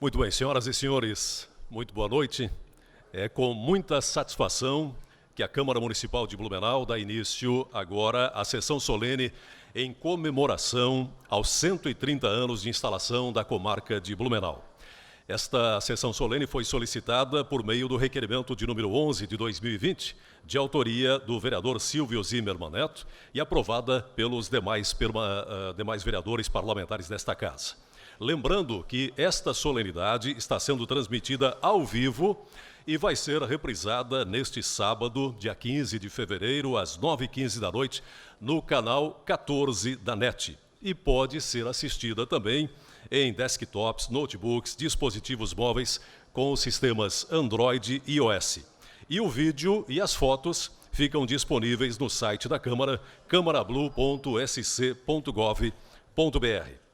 Muito bem, senhoras e senhores, muito boa noite. É com muita satisfação que a Câmara Municipal de Blumenau dá início agora à sessão solene em comemoração aos 130 anos de instalação da comarca de Blumenau. Esta sessão solene foi solicitada por meio do requerimento de número 11 de 2020, de autoria do vereador Silvio Zimmermann Neto e aprovada pelos demais vereadores parlamentares desta casa. Lembrando que esta solenidade está sendo transmitida ao vivo e vai ser reprisada neste sábado, dia 15 de fevereiro, às 9h15 da noite, no canal 14 da NET. E pode ser assistida também em desktops, notebooks, dispositivos móveis com os sistemas Android e iOS. E o vídeo e as fotos ficam disponíveis no site da Câmara, camarablu.sc.gov.br.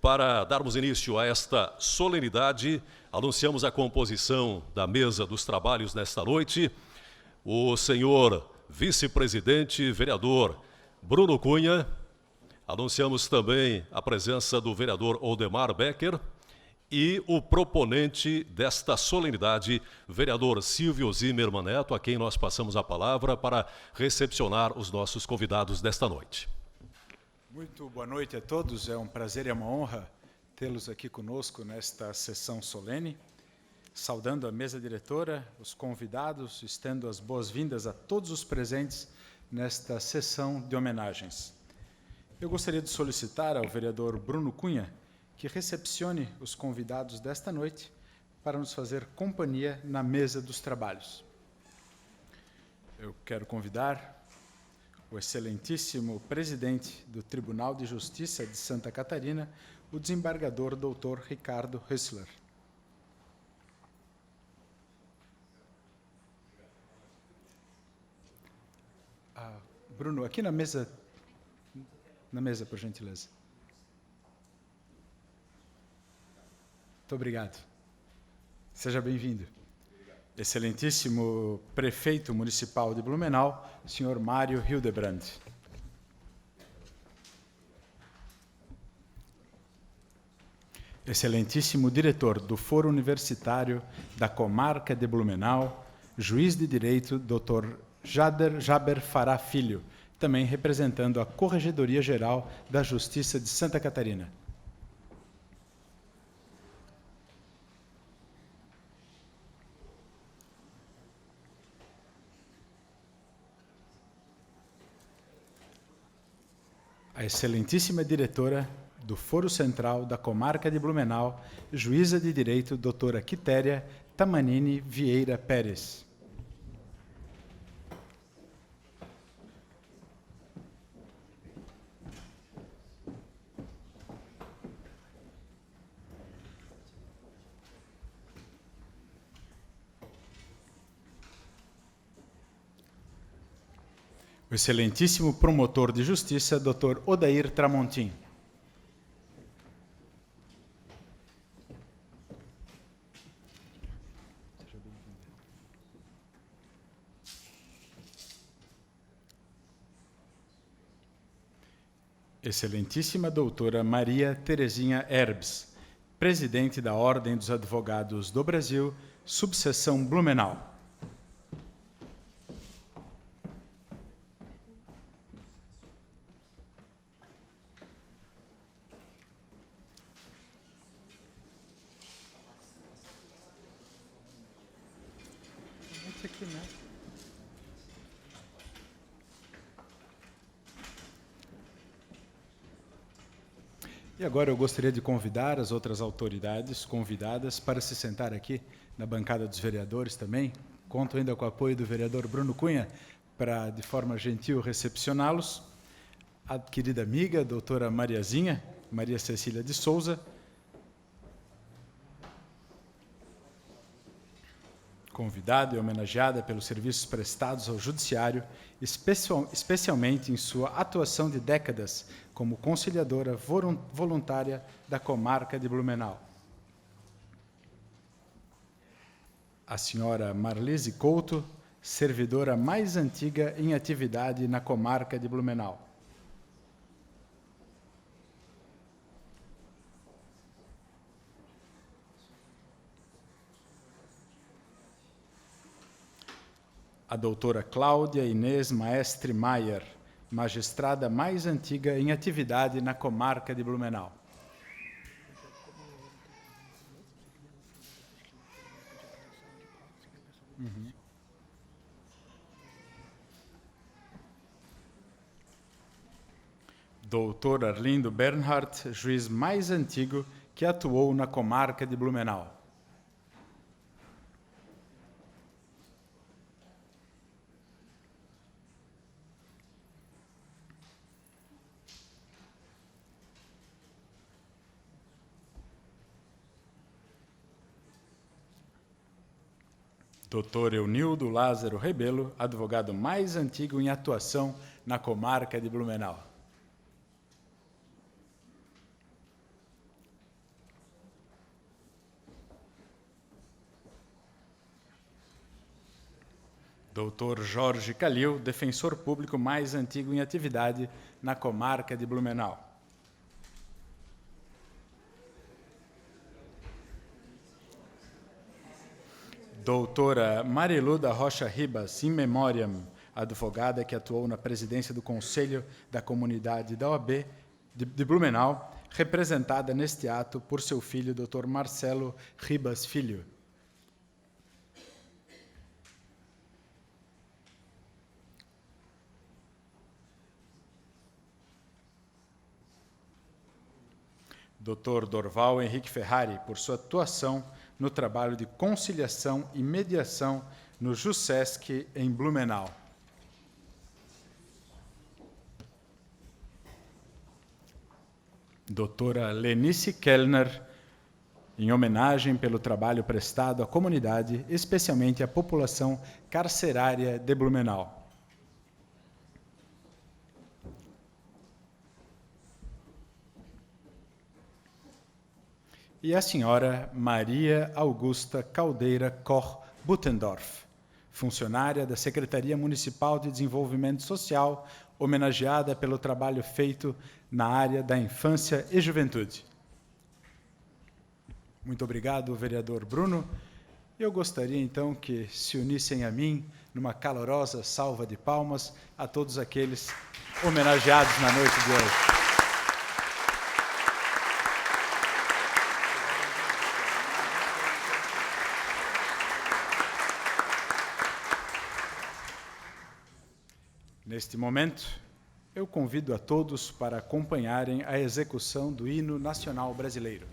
Para darmos início a esta solenidade, anunciamos a composição da mesa dos trabalhos nesta noite. O senhor vice-presidente, vereador Bruno Cunha. Anunciamos também a presença do vereador Odemar Becker e o proponente desta solenidade, vereador Silvio Zimmermann Neto, a quem nós passamos a palavra para recepcionar os nossos convidados desta noite. Muito boa noite a todos, é um prazer e uma honra tê-los aqui conosco nesta sessão solene. Saudando a mesa diretora, os convidados, estendo as boas-vindas a todos os presentes nesta sessão de homenagens. Eu gostaria de solicitar ao vereador Bruno Cunha que recepcione os convidados desta noite para nos fazer companhia na mesa dos trabalhos. Eu quero convidar o excelentíssimo presidente do Tribunal de Justiça de Santa Catarina, o desembargador Dr. Ricardo Hessler. Bruno, aqui na mesa, por gentileza. Muito obrigado. Seja bem-vindo. Excelentíssimo prefeito municipal de Blumenau, senhor Mário Hildebrand. Excelentíssimo diretor do Foro Universitário da Comarca de Blumenau, juiz de direito, Dr. Jaber Fará Filho, também representando a Corregedoria Geral da Justiça de Santa Catarina. A excelentíssima diretora do Foro Central da Comarca de Blumenau, juíza de direito, doutora Quitéria Tamanini Vieira Pérez. O excelentíssimo promotor de justiça, Dr. Odair Tramontim. Excelentíssima doutora Maria Terezinha Herbes, presidente da Ordem dos Advogados do Brasil, subseção Blumenau. E agora eu gostaria de convidar as outras autoridades convidadas para se sentar aqui na bancada dos vereadores também. Conto ainda com o apoio do vereador Bruno Cunha para, de forma gentil, recepcioná-los. A querida amiga, doutora Mariazinha, Maria Cecília de Souza, convidada e homenageada pelos serviços prestados ao Judiciário, especialmente em sua atuação de décadas como conciliadora voluntária da comarca de Blumenau. A senhora Marlise Couto, servidora mais antiga em atividade na comarca de Blumenau. a doutora Cláudia Inês Maestre Maier, magistrada mais antiga em atividade na comarca de Blumenau. Doutor Arlindo Bernhardt, juiz mais antigo que atuou na comarca de Blumenau. Doutor Eunildo Lázaro Rebelo, advogado mais antigo em atuação na comarca de Blumenau. Doutor Jorge Calil, defensor público mais antigo em atividade na comarca de Blumenau. Doutora Marilu da Rocha Ribas, in memoriam, advogada que atuou na presidência do Conselho da Comunidade da OAB de Blumenau, representada neste ato por seu filho, Dr. Marcelo Ribas Filho. Dr. Dorval Henrique Ferrari, por sua atuação no trabalho de conciliação e mediação no JUSESC em Blumenau. Doutora Lenice Kellner, em homenagem pelo trabalho prestado à comunidade, especialmente à população carcerária de Blumenau. E a senhora Maria Augusta Caldeira Koch Buttendorf, funcionária da Secretaria Municipal de Desenvolvimento Social, homenageada pelo trabalho feito na área da infância e juventude. Muito obrigado, vereador Bruno. Eu gostaria, então, que se unissem a mim numa calorosa salva de palmas a todos aqueles homenageados na noite de hoje. Neste momento, eu convido a todos para acompanharem a execução do Hino Nacional Brasileiro.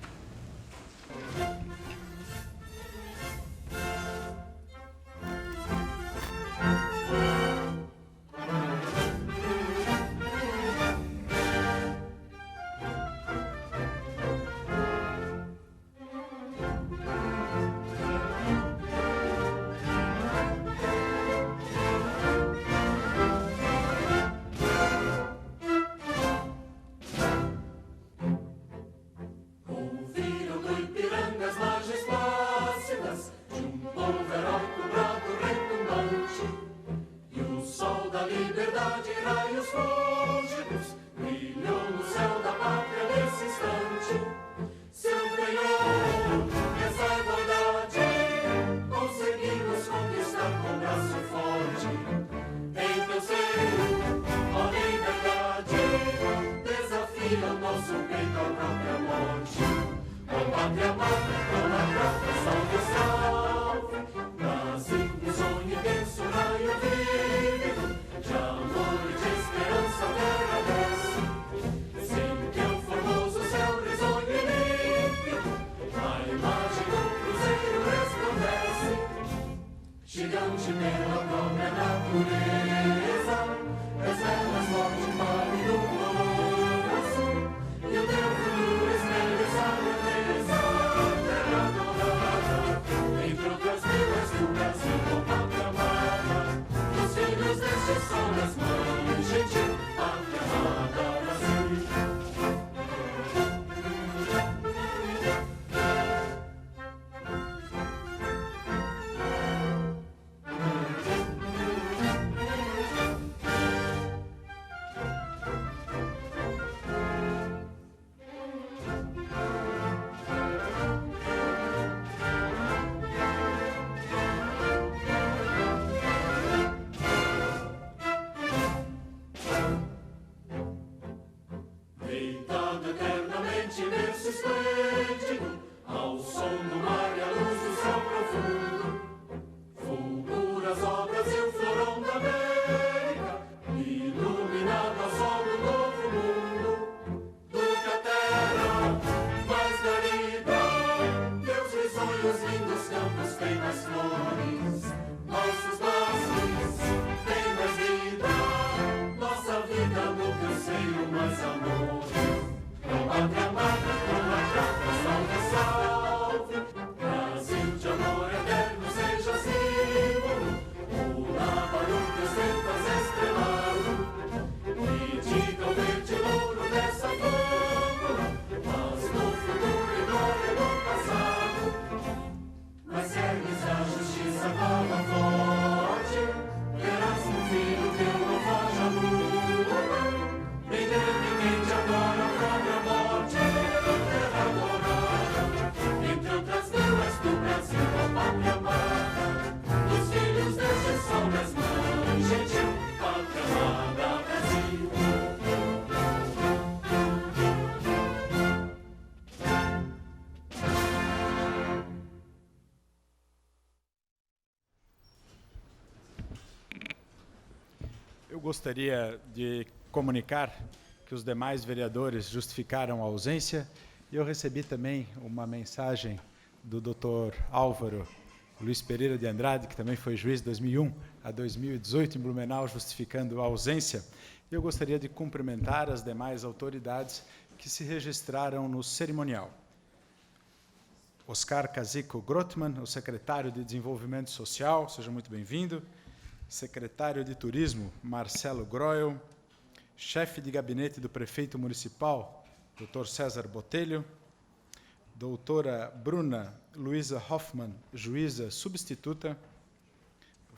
Brasil, um sonho imenso, raio vívido, de amor e de esperança. Eu gostaria de comunicar que os demais vereadores justificaram a ausência e eu recebi também uma mensagem do Dr. Álvaro Luiz Pereira de Andrade, que também foi juiz de 2001 a 2018 em Blumenau, justificando a ausência. Eu gostaria de cumprimentar as demais autoridades que se registraram no cerimonial. Oscar Cazico Grotman, o secretário de Desenvolvimento Social, seja muito bem-vindo. Secretário de Turismo, Marcelo Groel. Chefe de gabinete do prefeito municipal, Dr. César Botelho. Doutora Bruna Luísa Hoffmann, juíza substituta.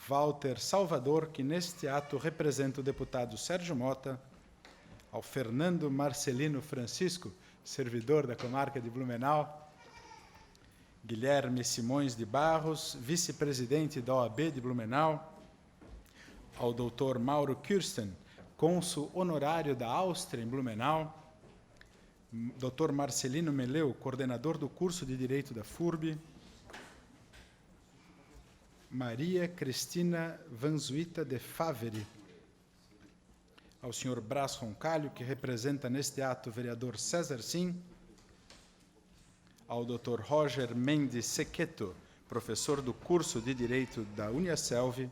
Walter Salvador, que neste ato representa o deputado Sérgio Mota. Ao Fernando Marcelino Francisco, servidor da comarca de Blumenau. Guilherme Simões de Barros, vice-presidente da OAB de Blumenau. Ao Dr. Mauro Kirsten, cônsul honorário da Áustria em Blumenau. Dr. Marcelino Meleu, coordenador do curso de Direito da FURB. Maria Cristina Vanzuita de Faveri. Ao senhor Brás Roncalho, que representa neste ato o vereador César Sim. Ao Dr. Roger Mendes Sequeto, professor do curso de Direito da Uniaselv.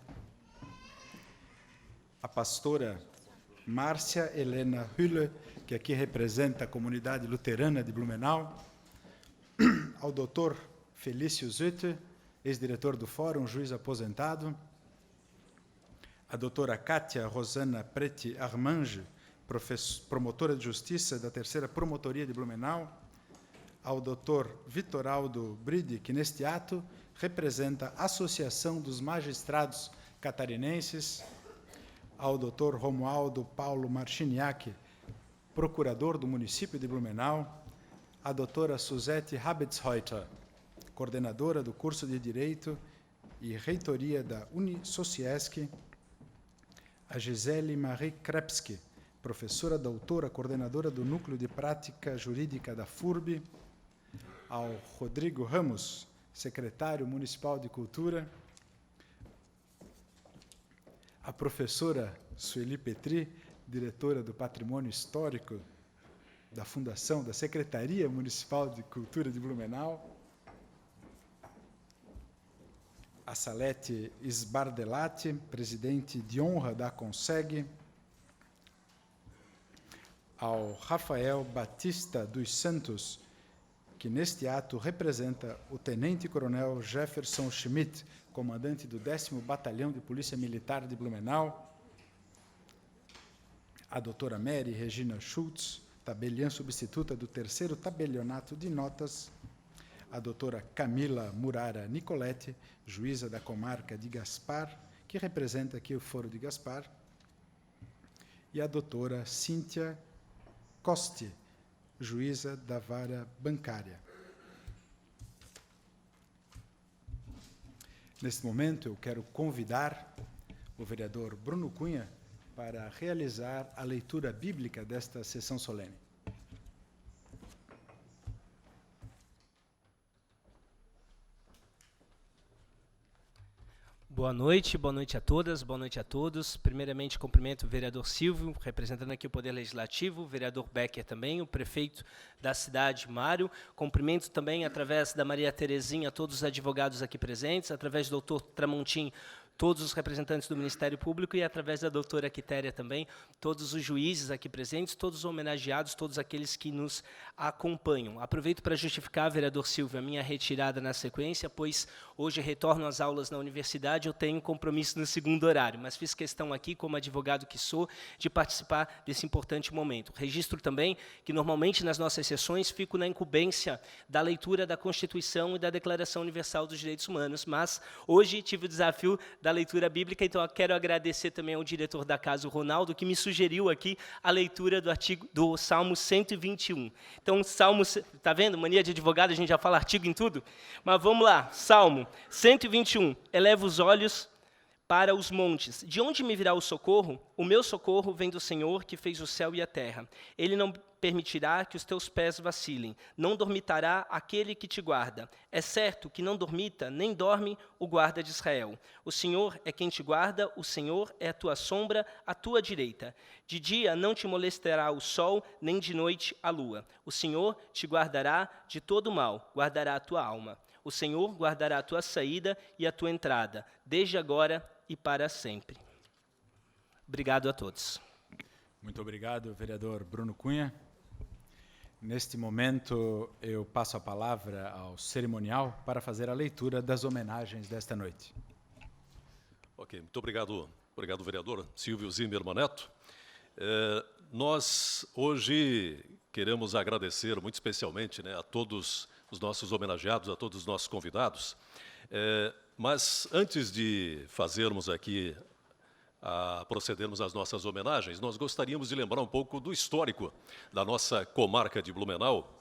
A pastora Márcia Helena Hülle, que aqui representa a comunidade luterana de Blumenau. Ao Dr. Felício Zütte, ex-diretor do Fórum, juiz aposentado. A doutora Kátia Rosana Preti Armange, promotora de Justiça da 3ª Promotoria de Blumenau. Ao Dr. Vitor Aldo Bride, que neste ato representa a Associação dos Magistrados Catarinenses. Ao Dr. Romualdo Paulo Marchiniak, procurador do município de Blumenau. A doutora Suzette Habetsreuter, coordenadora do curso de Direito e reitoria da Unisociesc. A Gisele Marie Krepski, professora doutora, coordenadora do Núcleo de Prática Jurídica da FURB. Ao Rodrigo Ramos, secretário municipal de Cultura. A professora Sueli Petri, diretora do Patrimônio Histórico da Fundação da Secretaria Municipal de Cultura de Blumenau. A Salete Sbardelati, presidente de honra da CONSEG. Ao Rafael Batista dos Santos, que neste ato representa o tenente-coronel Jefferson Schmidt, comandante do 10º Batalhão de Polícia Militar de Blumenau. A doutora Mary Regina Schultz, tabeliã substituta do 3º Tabelionato de Notas. A doutora Camila Murara Nicoletti, juíza da comarca de Gaspar, que representa aqui o Foro de Gaspar. E a doutora Cíntia Costi, juíza da vara bancária. Neste momento, eu quero convidar o vereador Bruno Cunha para realizar a leitura bíblica desta sessão solene. Boa noite a todas, boa noite a todos. Primeiramente, cumprimento o vereador Silvio, representando aqui o Poder Legislativo, o vereador Becker também, o prefeito da cidade, Mário. Cumprimento também, através da Maria Terezinha, todos os advogados aqui presentes, através do doutor Tramontim, todos os representantes do Ministério Público e, através da doutora Quitéria também, todos os juízes aqui presentes, todos os homenageados, todos aqueles que nos acompanham. Aproveito para justificar, vereador Silvio, a minha retirada na sequência, pois hoje retorno às aulas na universidade, eu tenho compromisso no segundo horário, mas fiz questão aqui, como advogado que sou, de participar desse importante momento. Registro também que, normalmente, nas nossas sessões, fico na incumbência da leitura da Constituição e da Declaração Universal dos Direitos Humanos, mas hoje tive o desafio da leitura bíblica, então eu quero agradecer também ao diretor da casa, o Ronaldo, que me sugeriu aqui a leitura do Salmo 121. Então, Salmo, tá vendo? Mania de advogado, a gente já fala artigo em tudo. Mas vamos lá, Salmo 121. Eleva os olhos para os montes. De onde me virá o socorro? O meu socorro vem do Senhor, que fez o céu e a terra. Ele não permitirá que os teus pés vacilem. Não dormitará aquele que te guarda. É certo que não dormita, nem dorme o guarda de Israel. O Senhor é quem te guarda, o Senhor é a tua sombra, à tua direita. De dia não te molestará o sol, nem de noite a lua. O Senhor te guardará de todo mal, guardará a tua alma. O Senhor guardará a tua saída e a tua entrada, desde agora e para sempre. Obrigado a todos. Muito obrigado, vereador Bruno Cunha. Neste momento, eu passo a palavra ao cerimonial para fazer a leitura das homenagens desta noite. Ok, muito obrigado, vereador Silvio Zimmermann Neto. Nós hoje queremos agradecer muito especialmente, né, a todos os nossos homenageados, a todos os nossos convidados. Mas antes de fazermos aqui, procedermos às nossas homenagens, nós gostaríamos de lembrar um pouco do histórico da nossa comarca de Blumenau,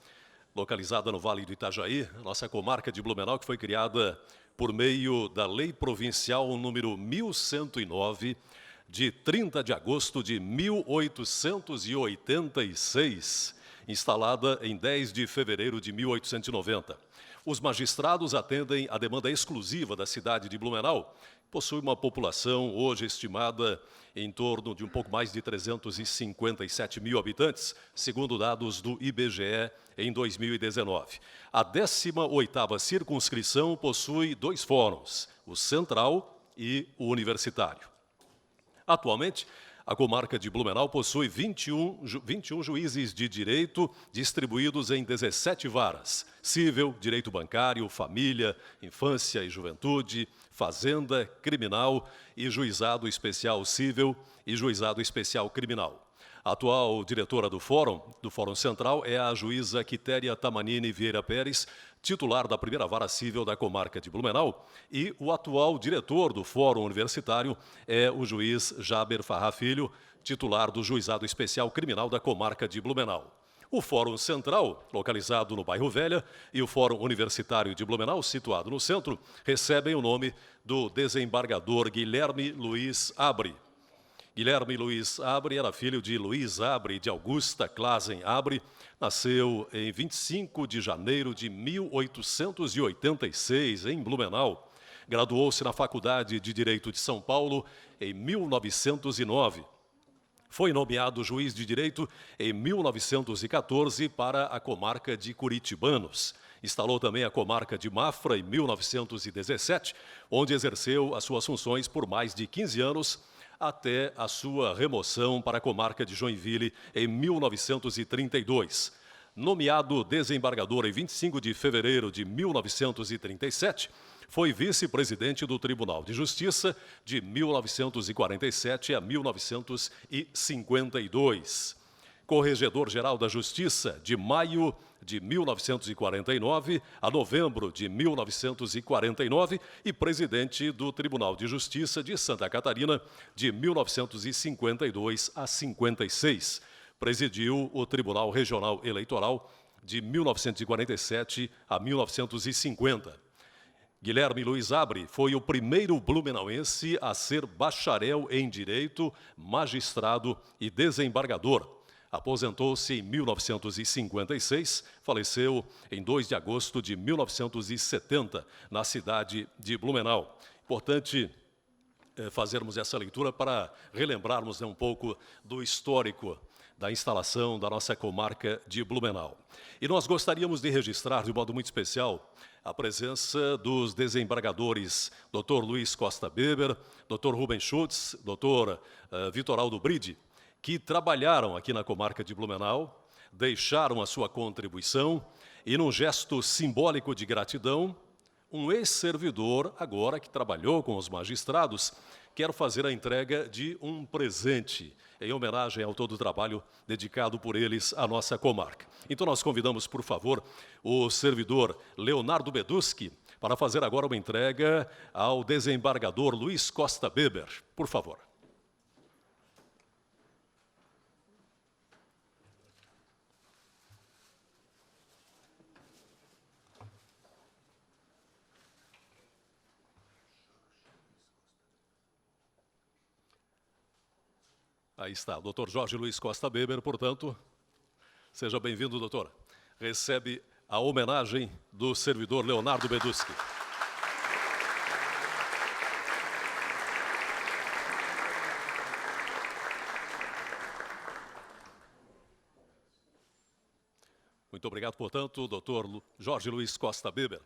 localizada no Vale do Itajaí, nossa comarca de Blumenau, que foi criada por meio da Lei Provincial número 1109, de 30 de agosto de 1886, instalada em 10 de fevereiro de 1890. Os magistrados atendem à demanda exclusiva da cidade de Blumenau, possui uma população hoje estimada em torno de um pouco mais de 357 mil habitantes, segundo dados do IBGE em 2019. A 18ª circunscrição possui 2 fóruns, o Central e o Universitário. Atualmente, a comarca de Blumenau possui 21 juízes de direito distribuídos em 17 varas: civil, direito bancário, família, infância e juventude, fazenda, criminal e juizado especial civil e juizado especial criminal. A atual diretora do Fórum Central é a juíza Quitéria Tamanini Vieira Pérez, titular da primeira vara civil da comarca de Blumenau, e o atual diretor do Fórum Universitário é o juiz Jaber Farrá Filho, titular do Juizado Especial Criminal da comarca de Blumenau. O Fórum Central, localizado no bairro Velha, e o Fórum Universitário de Blumenau, situado no centro, recebem o nome do desembargador Guilherme Luiz Abre. Guilherme Luiz Abre era filho de Luiz Abre e de Augusta Klasen Abre. Nasceu em 25 de janeiro de 1886, em Blumenau. Graduou-se na Faculdade de Direito de São Paulo em 1909. Foi nomeado juiz de direito em 1914 para a comarca de Curitibanos. Instalou também a comarca de Mafra em 1917, onde exerceu as suas funções por mais de 15 anos, até a sua remoção para a comarca de Joinville em 1932. Nomeado desembargador em 25 de fevereiro de 1937, foi vice-presidente do Tribunal de Justiça de 1947 a 1952. Corregedor-geral da Justiça de maio de 1949 a novembro de 1949 e presidente do Tribunal de Justiça de Santa Catarina de 1952 a 56. Presidiu o Tribunal Regional Eleitoral de 1947 a 1950. Guilherme Luiz Abre foi o primeiro blumenauense a ser bacharel em Direito, magistrado e desembargador. Aposentou-se em 1956, faleceu em 2 de agosto de 1970, na cidade de Blumenau. Importante fazermos essa leitura para relembrarmos um pouco do histórico da instalação da nossa comarca de Blumenau. E nós gostaríamos de registrar, de modo muito especial, a presença dos desembargadores Dr. Luiz Costa Beber, Dr. Rubem Schutz, Dr. Vitor Aldo Bride, que trabalharam aqui na comarca de Blumenau, deixaram a sua contribuição e, num gesto simbólico de gratidão, um ex-servidor, agora que trabalhou com os magistrados, quer fazer a entrega de um presente em homenagem ao todo o trabalho dedicado por eles à nossa comarca. Então nós convidamos, por favor, o servidor Leonardo Beduski para fazer agora uma entrega ao desembargador Luiz Costa Beber. Por favor. Aí está, doutor Jorge Luiz Costa Beber, portanto, seja bem-vindo, doutor. Recebe a homenagem do servidor Leonardo Beduski. Muito obrigado, portanto, doutor Jorge Luiz Costa Beber.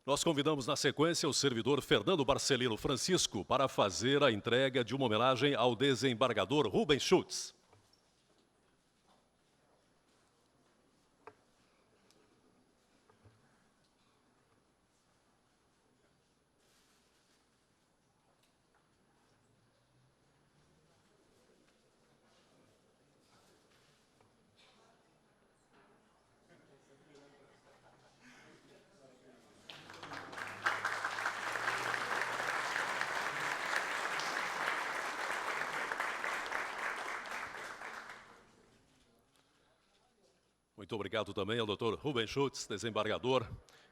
Nós convidamos na sequência o servidor Fernando Barcelino Francisco para fazer a entrega de uma homenagem ao desembargador Rubens Schultz. Muito obrigado também ao doutor Rubens Schultz, desembargador,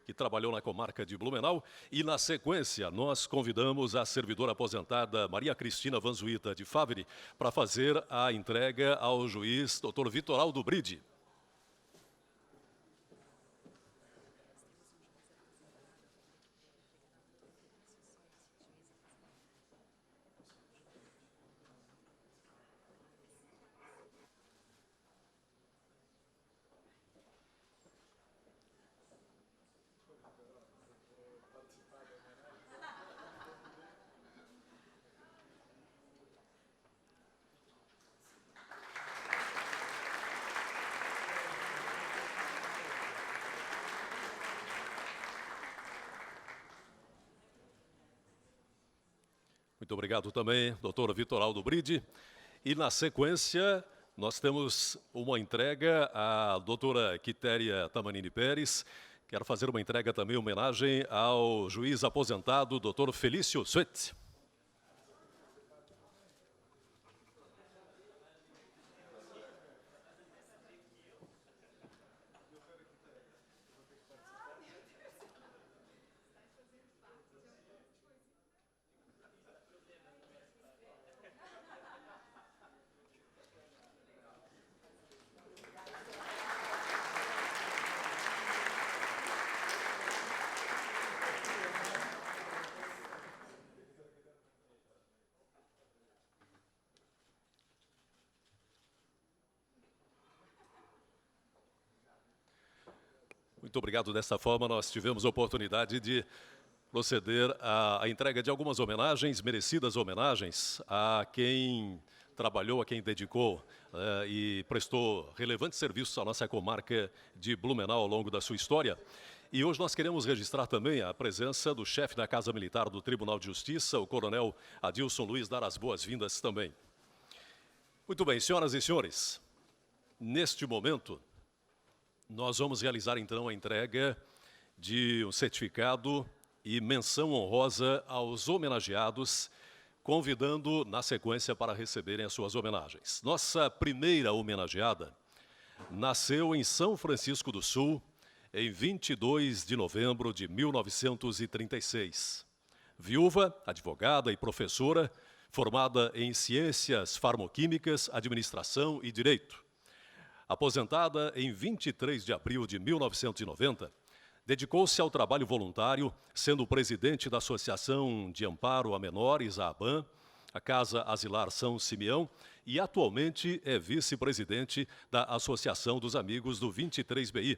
que trabalhou na comarca de Blumenau. E, na sequência, nós convidamos a servidora aposentada Maria Cristina Vanzuita de Favre para fazer a entrega ao juiz doutor Vitoraldo Bride. Muito obrigado também, doutor Vitoraldo Bride. E, na sequência, nós temos uma entrega à doutora Quitéria Tamanini Pérez. Quero fazer uma entrega também, homenagem ao juiz aposentado, doutor Felício Suet. Muito obrigado. Dessa forma, nós tivemos a oportunidade de proceder à entrega de algumas homenagens, merecidas homenagens, a quem trabalhou, a quem dedicou e prestou relevantes serviços à nossa comarca de Blumenau ao longo da sua história. E hoje nós queremos registrar também a presença do chefe da Casa Militar do Tribunal de Justiça, o coronel Adilson Luiz, dar as boas-vindas também. Muito bem, senhoras e senhores, neste momento, nós vamos realizar, então, a entrega de um certificado e menção honrosa aos homenageados, convidando, na sequência, para receberem as suas homenagens. Nossa primeira homenageada nasceu em São Francisco do Sul, em 22 de novembro de 1936. Viúva, advogada e professora, formada em Ciências Farmoquímicas, Administração e Direito. Aposentada em 23 de abril de 1990, dedicou-se ao trabalho voluntário, sendo presidente da Associação de Amparo a Menores, a ABAM, a Casa Asilar São Simeão, e atualmente é vice-presidente da Associação dos Amigos do 23BI.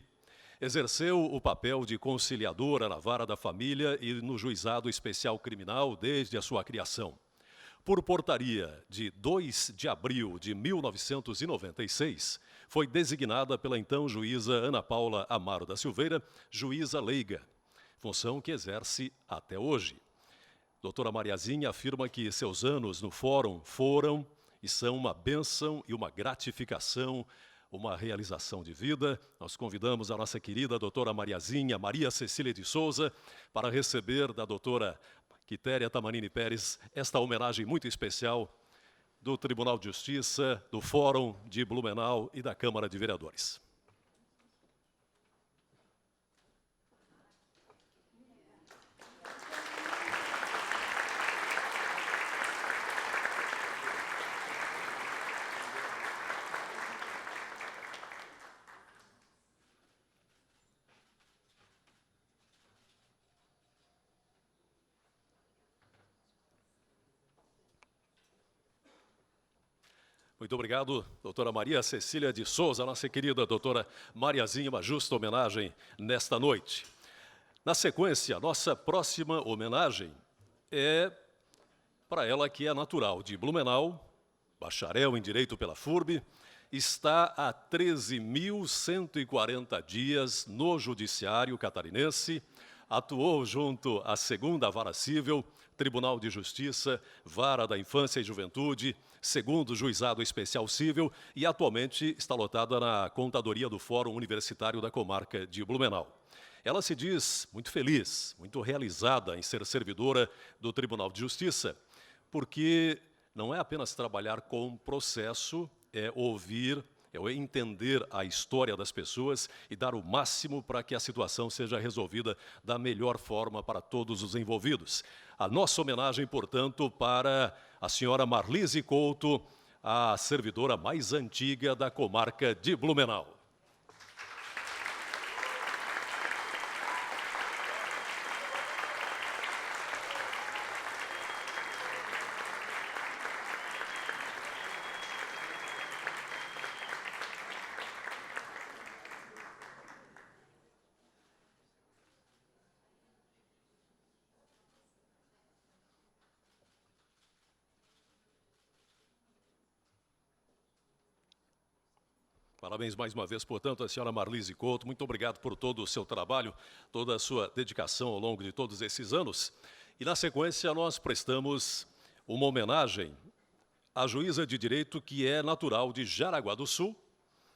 Exerceu o papel de conciliadora na Vara da Família e no Juizado Especial Criminal desde a sua criação. Por portaria de 2 de abril de 1996, foi designada pela então juíza Ana Paula Amaro da Silveira, juíza leiga, função que exerce até hoje. Doutora Mariazinha afirma que seus anos no fórum foram e são uma bênção e uma gratificação, uma realização de vida. Nós convidamos a nossa querida doutora Mariazinha, Maria Cecília de Souza, para receber da doutora Quitéria Tamanini Pérez esta homenagem muito especial do Tribunal de Justiça, do Fórum de Blumenau e da Câmara de Vereadores. Muito obrigado, doutora Maria Cecília de Souza, nossa querida doutora Mariazinha, uma justa homenagem nesta noite. Na sequência, nossa próxima homenagem é para ela que é natural de Blumenau, bacharel em Direito pela FURB, está há 13.140 dias no Judiciário Catarinense, atuou junto à 2ª Vara Civil, Tribunal de Justiça, Vara da Infância e Juventude, 2º Juizado Especial Civil e atualmente está lotada na Contadoria do Fórum Universitário da Comarca de Blumenau. Ela se diz muito feliz, muito realizada em ser servidora do Tribunal de Justiça, porque não é apenas trabalhar com processo, é ouvir, é entender a história das pessoas e dar o máximo para que a situação seja resolvida da melhor forma para todos os envolvidos. A nossa homenagem, portanto, para a senhora Marlise Couto, a servidora mais antiga da comarca de Blumenau. Parabéns mais uma vez, portanto, à senhora Marlise Couto. Muito obrigado por todo o seu trabalho, toda a sua dedicação ao longo de todos esses anos. E, na sequência, nós prestamos uma homenagem à juíza de direito que é natural de Jaraguá do Sul,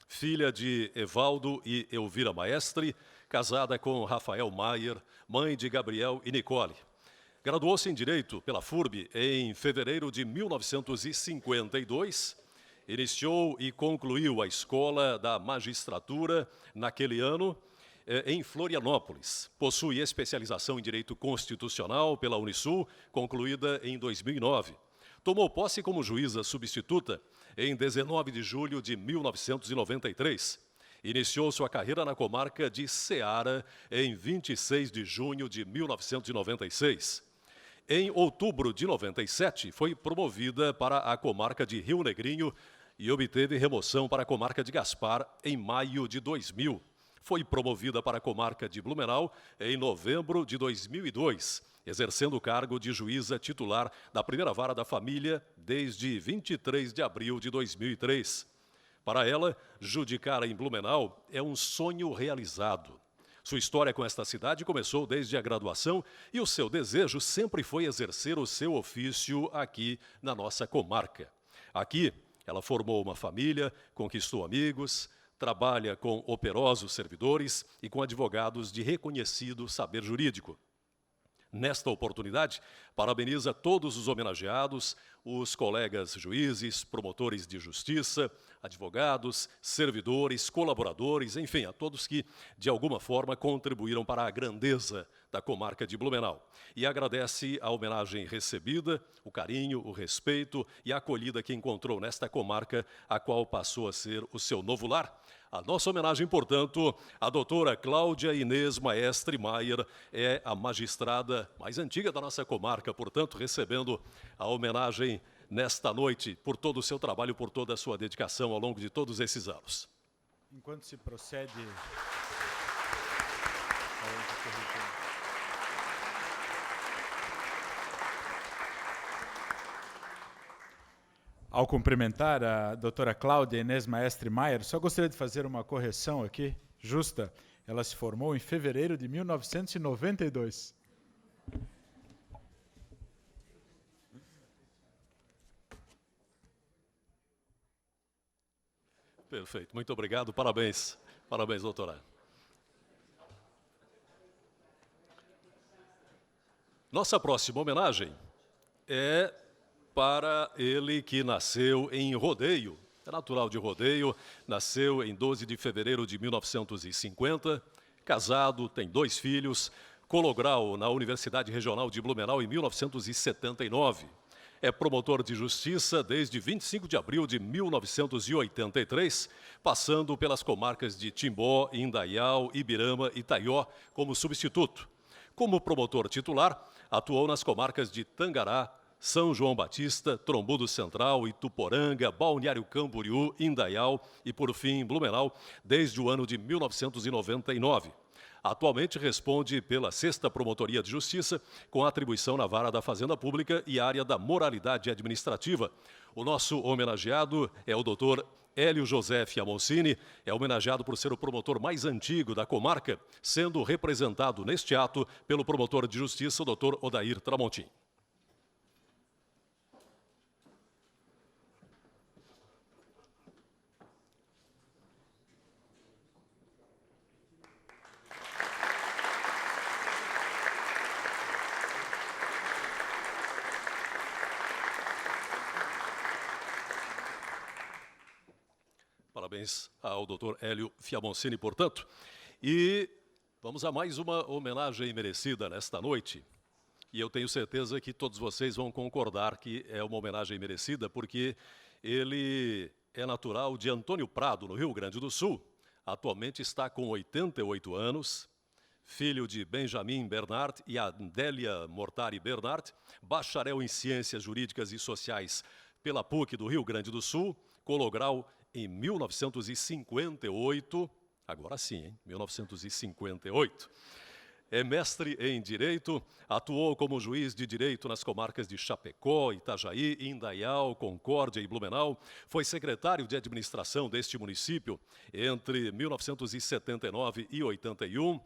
filha de Evaldo e Elvira Maestre, casada com Rafael Maier, mãe de Gabriel e Nicole. Graduou-se em Direito pela FURB em fevereiro de 1952, iniciou e concluiu a Escola da Magistratura naquele ano em Florianópolis. Possui especialização em Direito Constitucional pela Unisul, concluída em 2009. Tomou posse como juíza substituta em 19 de julho de 1993. Iniciou sua carreira na comarca de Ceará em 26 de junho de 1996. Em outubro de 97, foi promovida para a comarca de Rio Negrinho e obteve remoção para a comarca de Gaspar em maio de 2000. Foi promovida para a comarca de Blumenau em novembro de 2002, exercendo o cargo de juíza titular da primeira vara da família desde 23 de abril de 2003. Para ela, judicar em Blumenau é um sonho realizado. Sua história com esta cidade começou desde a graduação e o seu desejo sempre foi exercer o seu ofício aqui na nossa comarca. Aqui, ela formou uma família, conquistou amigos, trabalha com operosos servidores e com advogados de reconhecido saber jurídico. Nesta oportunidade, parabeniza todos os homenageados, os colegas juízes, promotores de justiça, advogados, servidores, colaboradores, enfim, a todos que, de alguma forma, contribuíram para a grandeza da comarca de Blumenau. E agradece a homenagem recebida, o carinho, o respeito e a acolhida que encontrou nesta comarca, a qual passou a ser o seu novo lar. A nossa homenagem, portanto, à doutora Cláudia Inês Maestre Maier, é a magistrada mais antiga da nossa comarca, portanto, recebendo a homenagem nesta noite por todo o seu trabalho, por toda a sua dedicação ao longo de todos esses anos. Enquanto se procede... Ao cumprimentar a doutora Cláudia Inês Maestre Maier, só gostaria de fazer uma correção aqui, justa. Ela se formou em fevereiro de 1992. Perfeito, muito obrigado, parabéns. Parabéns, doutora. Nossa próxima homenagem é para ele que nasceu em Rodeio, é natural de Rodeio, nasceu em 12 de fevereiro de 1950, casado, tem 2 filhos, colograu na Universidade Regional de Blumenau em 1979. É promotor de justiça desde 25 de abril de 1983, passando pelas comarcas de Timbó, Indaial, Ibirama e Itaió como substituto. Como promotor titular, atuou nas comarcas de Tangará, São João Batista, Trombudo Central, Ituporanga, Balneário Camboriú, Indaial e, por fim, Blumenau, desde o ano de 1999. Atualmente responde pela 6ª Promotoria de Justiça, com atribuição na Vara da Fazenda Pública e área da Moralidade Administrativa. O nosso homenageado é o doutor Hélio José Fiamoncini, é homenageado por ser o promotor mais antigo da comarca, sendo representado neste ato pelo promotor de justiça, o doutor Odair Tramontim. Parabéns ao doutor Hélio Fiamoncini, portanto. E vamos a mais uma homenagem merecida nesta noite. E eu tenho certeza que todos vocês vão concordar que é uma homenagem merecida, porque ele é natural de Antônio Prado, no Rio Grande do Sul. Atualmente está com 88 anos, filho de Benjamin Bernard e Adélia Mortari Bernard, bacharel em Ciências Jurídicas e Sociais pela PUC do Rio Grande do Sul, com grau em 1958, agora sim, hein? 1958. É mestre em Direito, atuou como juiz de Direito nas comarcas de Chapecó, Itajaí, Indaial, Concórdia e Blumenau. Foi secretário de Administração deste município entre 1979 e 81,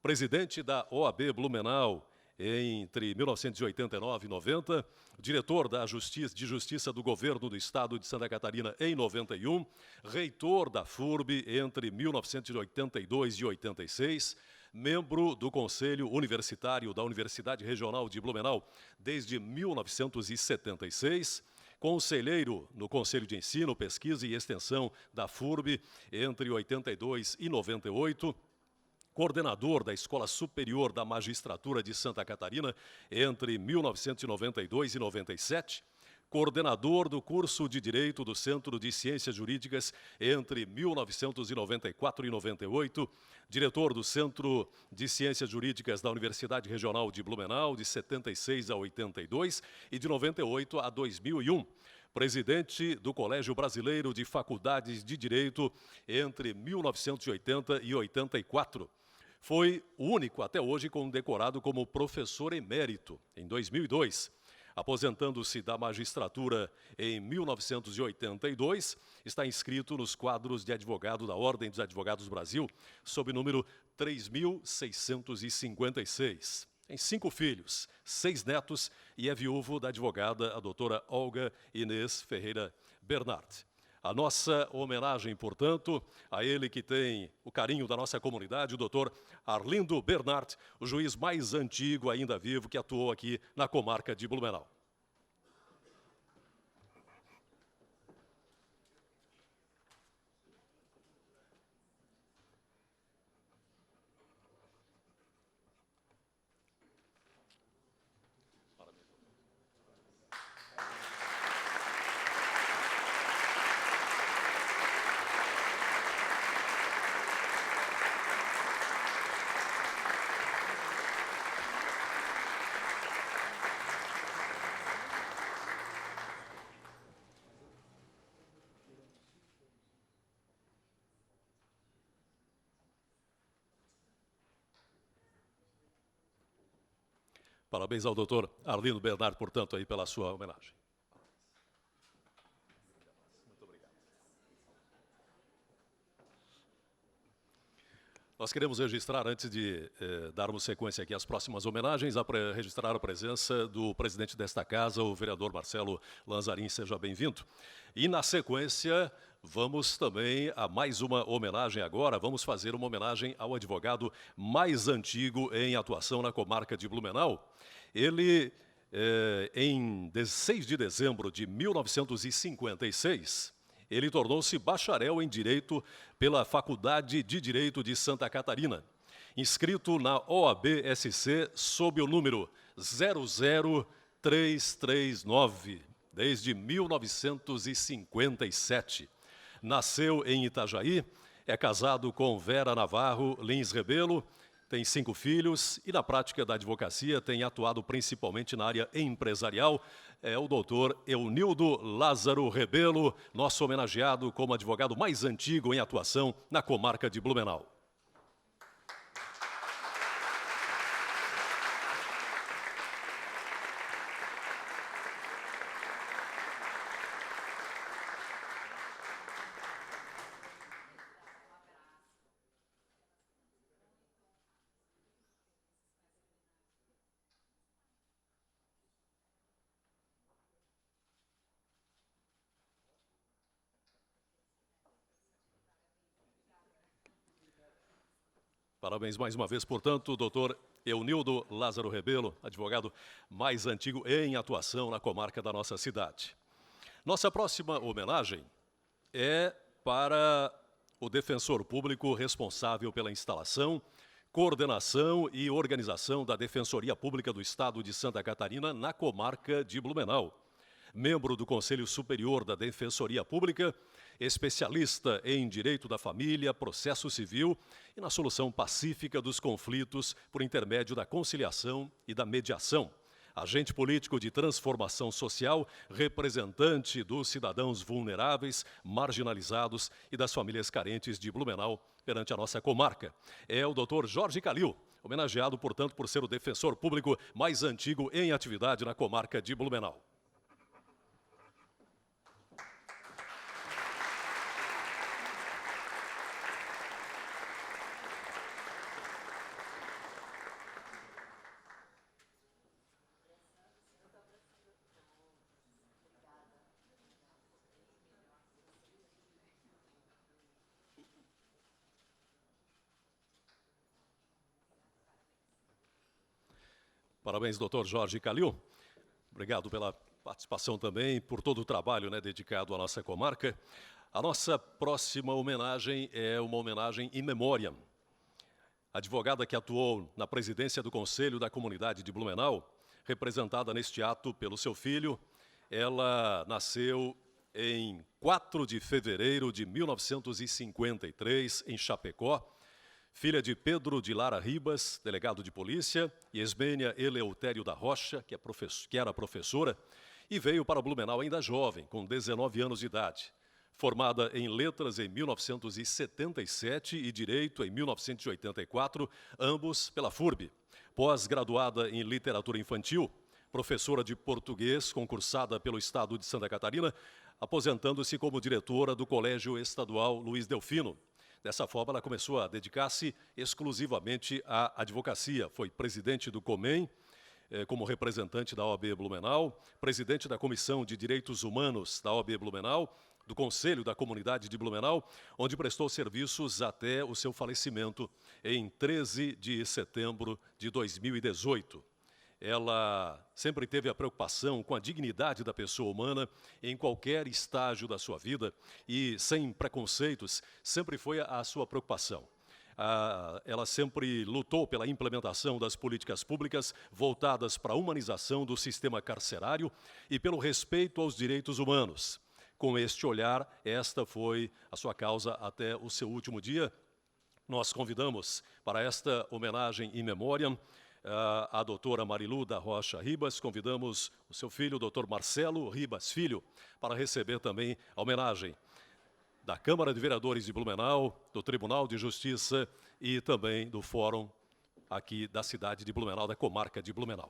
presidente da OAB Blumenau entre 1989 e 90, diretor da Justiça do Governo do Estado de Santa Catarina em 91, reitor da FURB entre 1982 e 86, membro do Conselho Universitário da Universidade Regional de Blumenau desde 1976, conselheiro no Conselho de Ensino, Pesquisa e Extensão da FURB entre 82 e 98, coordenador da Escola Superior da Magistratura de Santa Catarina entre 1992 e 97, coordenador do curso de Direito do Centro de Ciências Jurídicas entre 1994 e 98, diretor do Centro de Ciências Jurídicas da Universidade Regional de Blumenau de 76 a 82 e de 98 a 2001. Presidente do Colégio Brasileiro de Faculdades de Direito entre 1980 e 84. Foi o único até hoje condecorado como professor emérito em 2002. Aposentando-se da magistratura em 1982, está inscrito nos quadros de advogado da Ordem dos Advogados do Brasil, sob o número 3.656. Tem 5 filhos, 6 netos e é viúvo da advogada, a doutora Olga Inês Ferreira Bernard. A nossa homenagem, portanto, a ele que tem o carinho da nossa comunidade, o doutor Arlindo Bernard, o juiz mais antigo ainda vivo que atuou aqui na comarca de Blumenau. Parabéns ao doutor Arlindo Bernard, portanto, aí pela sua homenagem. Muito obrigado. Nós queremos registrar, antes de darmos sequência aqui às próximas homenagens, registrar a presença do presidente desta casa, o vereador Marcelo Lanzarin. Seja bem-vindo. E, na sequência, vamos também a mais uma homenagem agora. Vamos fazer uma homenagem ao advogado mais antigo em atuação na comarca de Blumenau. Ele, em 16 de dezembro de 1956, ele tornou-se bacharel em Direito pela Faculdade de Direito de Santa Catarina, inscrito na OAB-SC sob o número 00339, desde 1957. Nasceu em Itajaí, é casado com Vera Navarro Lins Rebelo, tem 5 filhos e, na prática da advocacia, tem atuado principalmente na área empresarial. É o doutor Eunildo Lázaro Rebelo, nosso homenageado como advogado mais antigo em atuação na comarca de Blumenau. Parabéns mais uma vez, portanto, doutor Eunildo Lázaro Rebelo, advogado mais antigo em atuação na comarca da nossa cidade. Nossa próxima homenagem é para o defensor público responsável pela instalação, coordenação e organização da Defensoria Pública do Estado de Santa Catarina na comarca de Blumenau. Membro do Conselho Superior da Defensoria Pública, especialista em direito da família, processo civil e na solução pacífica dos conflitos por intermédio da conciliação e da mediação. Agente político de transformação social, representante dos cidadãos vulneráveis, marginalizados e das famílias carentes de Blumenau perante a nossa comarca. É o doutor Jorge Calil, homenageado, portanto, por ser o defensor público mais antigo em atividade na comarca de Blumenau. Parabéns, doutor Jorge Calil. Obrigado pela participação também, por todo o trabalho, né, dedicado à nossa comarca. A nossa próxima homenagem é uma homenagem in memoriam. Advogada que atuou na presidência do Conselho da Comunidade de Blumenau, representada neste ato pelo seu filho. Ela nasceu em 4 de fevereiro de 1953, em Chapecó, filha de Pedro de Lara Ribas, delegado de polícia, e Esmênia Eleutério da Rocha, que era professora, e veio para Blumenau ainda jovem, com 19 anos de idade. Formada em letras em 1977 e direito em 1984, ambos pela FURB. Pós-graduada em literatura infantil, professora de português concursada pelo Estado de Santa Catarina, aposentando-se como diretora do Colégio Estadual Luiz Delfino. Dessa forma, ela começou a dedicar-se exclusivamente à advocacia. Foi presidente do COMEM, como representante da OAB Blumenau, presidente da Comissão de Direitos Humanos da OAB Blumenau, do Conselho da Comunidade de Blumenau, onde prestou serviços até o seu falecimento em 13 de setembro de 2018. Ela sempre teve a preocupação com a dignidade da pessoa humana em qualquer estágio da sua vida e, sem preconceitos, sempre foi a sua preocupação. Ela sempre lutou pela implementação das políticas públicas voltadas para a humanização do sistema carcerário e pelo respeito aos direitos humanos. Com este olhar, esta foi a sua causa até o seu último dia. Nós convidamos para esta homenagem in memoriam a doutora Marilu da Rocha Ribas. Convidamos o seu filho, o doutor Marcelo Ribas Filho, para receber também a homenagem da Câmara de Vereadores de Blumenau, do Tribunal de Justiça e também do Fórum aqui da cidade de Blumenau, da comarca de Blumenau.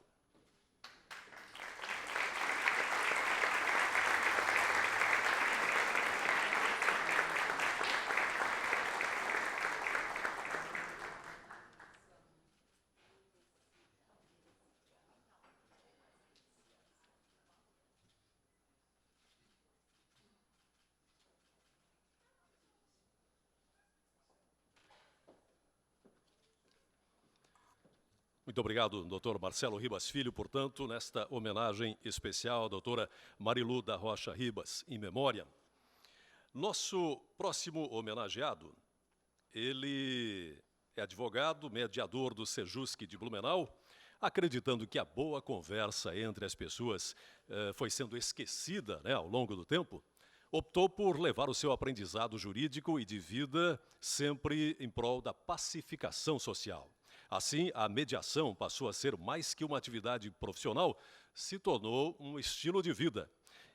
Muito obrigado, doutor Marcelo Ribas Filho, portanto, nesta homenagem especial à doutora Marilu da Rocha Ribas, in memoriam. Nosso próximo homenageado, ele é advogado, mediador do Sejusc de Blumenau, acreditando que a boa conversa entre as pessoas foi sendo esquecida, né, ao longo do tempo, optou por levar o seu aprendizado jurídico e de vida sempre em prol da pacificação social. Assim, a mediação passou a ser mais que uma atividade profissional, se tornou um estilo de vida.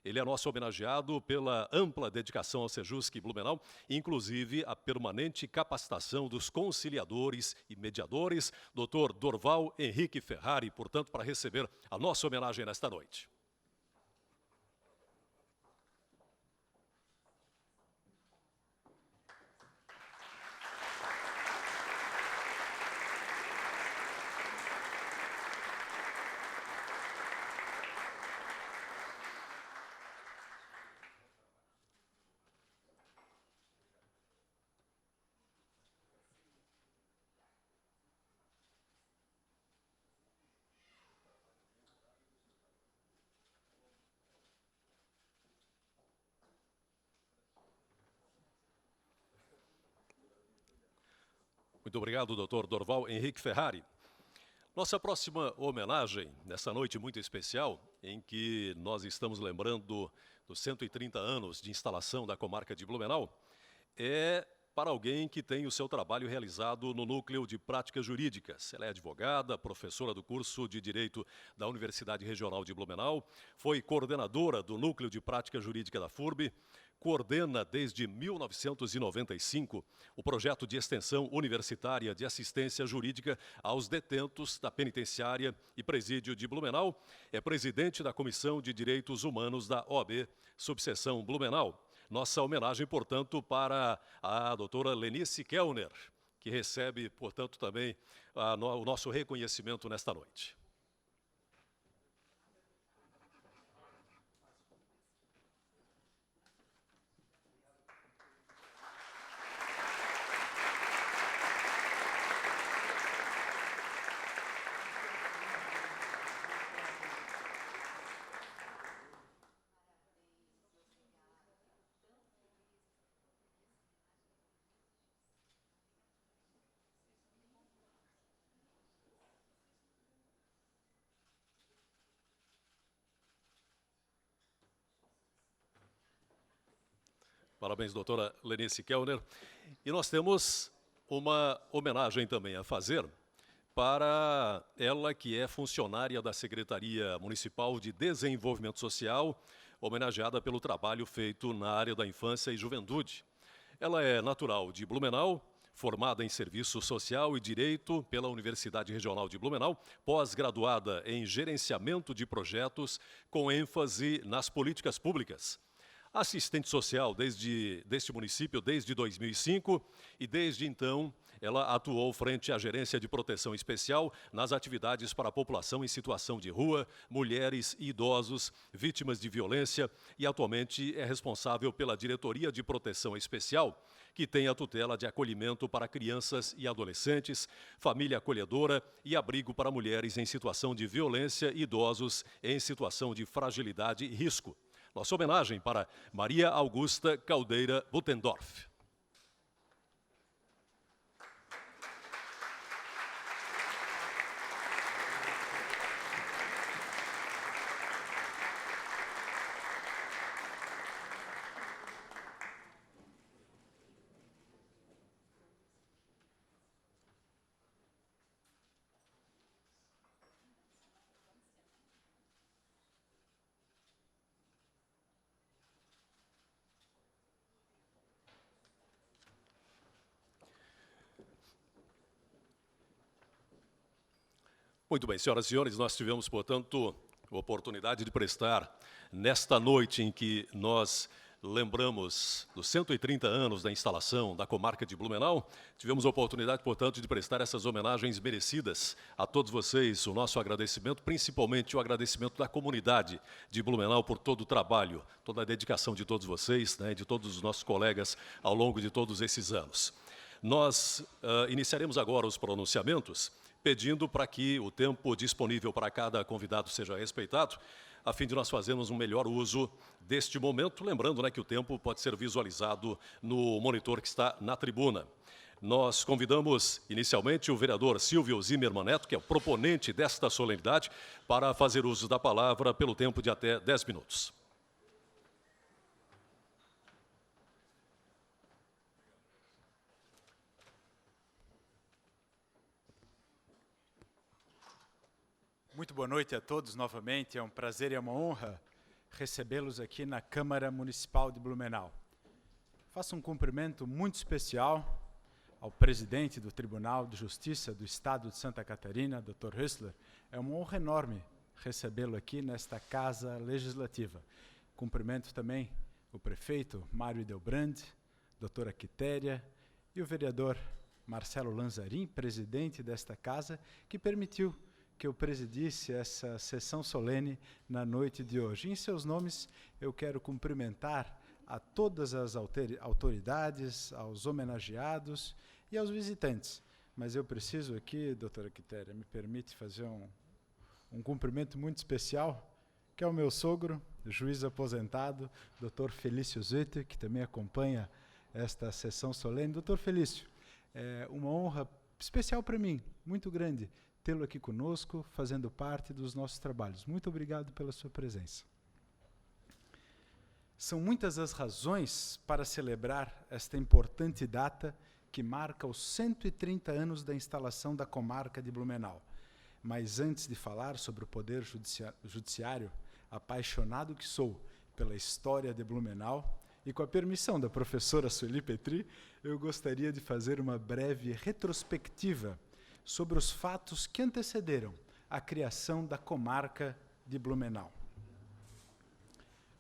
Ele é nosso homenageado pela ampla dedicação ao Sejusc Blumenau, inclusive a permanente capacitação dos conciliadores e mediadores, Dr. Dorval Henrique Ferrari, portanto, para receber a nossa homenagem nesta noite. Muito obrigado, Dr. Dorval Henrique Ferrari. Nossa próxima homenagem, nessa noite muito especial, em que nós estamos lembrando dos 130 anos de instalação da comarca de Blumenau, é para alguém que tem o seu trabalho realizado no Núcleo de Práticas Jurídicas. Ela é advogada, professora do curso de Direito da Universidade Regional de Blumenau, foi coordenadora do Núcleo de Prática Jurídica da FURB, coordena desde 1995 o projeto de extensão universitária de assistência jurídica aos detentos da penitenciária e presídio de Blumenau, é presidente da Comissão de Direitos Humanos da OAB, subseção Blumenau. Nossa homenagem, portanto, para a doutora Lenice Kellner, que recebe, portanto, também o nosso reconhecimento nesta noite. Parabéns, doutora Lenice Kellner. E nós temos uma homenagem também a fazer para ela que é funcionária da Secretaria Municipal de Desenvolvimento Social, homenageada pelo trabalho feito na área da infância e juventude. Ela é natural de Blumenau, formada em Serviço Social e Direito pela Universidade Regional de Blumenau, pós-graduada em Gerenciamento de Projetos, com ênfase nas políticas públicas. Assistente social deste município desde 2005 e desde então ela atuou frente à Gerência de Proteção Especial nas atividades para a população em situação de rua, mulheres e idosos, vítimas de violência e atualmente é responsável pela Diretoria de Proteção Especial, que tem a tutela de acolhimento para crianças e adolescentes, família acolhedora e abrigo para mulheres em situação de violência e idosos em situação de fragilidade e risco. Nossa homenagem para Maria Augusta Caldeira Butendorf. Muito bem, senhoras e senhores, nós tivemos, portanto, a oportunidade de prestar, nesta noite em que nós lembramos dos 130 anos da instalação da comarca de Blumenau, tivemos a oportunidade, portanto, de prestar essas homenagens merecidas a todos vocês, o nosso agradecimento, principalmente o agradecimento da comunidade de Blumenau por todo o trabalho, toda a dedicação de todos vocês, né, de todos os nossos colegas ao longo de todos esses anos. Nós iniciaremos agora os pronunciamentos, pedindo para que o tempo disponível para cada convidado seja respeitado, a fim de nós fazermos um melhor uso deste momento, lembrando, né, que o tempo pode ser visualizado no monitor que está na tribuna. Nós convidamos inicialmente o vereador Silvio Zimmermann Neto, que é o proponente desta solenidade, para fazer uso da palavra pelo tempo de até 10 minutos. Muito boa noite a todos novamente. É um prazer e é uma honra recebê-los aqui na Câmara Municipal de Blumenau. Faço um cumprimento muito especial ao presidente do Tribunal de Justiça do Estado de Santa Catarina, Dr. Hössler. É uma honra enorme recebê-lo aqui nesta Casa Legislativa. Cumprimento também o prefeito Mário Hildebrand, doutora Quitéria e o vereador Marcelo Lanzarin, presidente desta casa, que permitiu que eu presidisse essa sessão solene na noite de hoje. Em seus nomes, eu quero cumprimentar a todas as autoridades, aos homenageados e aos visitantes. Mas eu preciso aqui, doutora Quitéria, me permite fazer um cumprimento muito especial, que é o meu sogro, juiz aposentado, doutor Felício Zutti, que também acompanha esta sessão solene. Doutor Felício, é uma honra especial para mim, muito grande, tê-lo aqui conosco, fazendo parte dos nossos trabalhos. Muito obrigado pela sua presença. São muitas as razões para celebrar esta importante data que marca os 130 anos da instalação da comarca de Blumenau. Mas antes de falar sobre o Poder Judiciário, apaixonado que sou pela história de Blumenau, e com a permissão da professora Sueli Petri, eu gostaria de fazer uma breve retrospectiva sobre os fatos que antecederam a criação da comarca de Blumenau,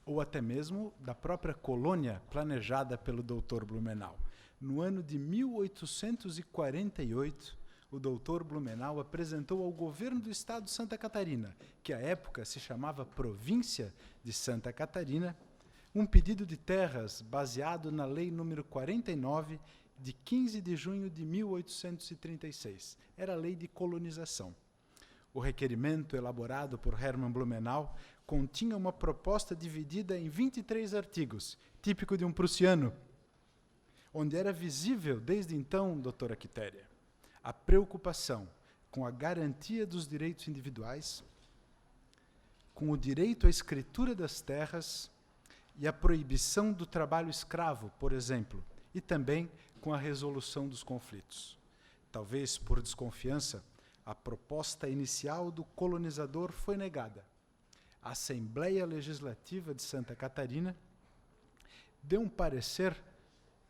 ou até mesmo da própria colônia planejada pelo Dr. Blumenau. No ano de 1848, o Dr. Blumenau apresentou ao governo do estado de Santa Catarina, que à época se chamava Província de Santa Catarina, um pedido de terras baseado na Lei nº 49, de 15 de junho de 1836. Era a lei de colonização. O requerimento elaborado por Hermann Blumenau continha uma proposta dividida em 23 artigos, típico de um prussiano, onde era visível, desde então, doutora Quitéria, a preocupação com a garantia dos direitos individuais, com o direito à escritura das terras e a proibição do trabalho escravo, por exemplo, e também com a resolução dos conflitos. Talvez por desconfiança, a proposta inicial do colonizador foi negada. A Assembleia Legislativa de Santa Catarina deu um parecer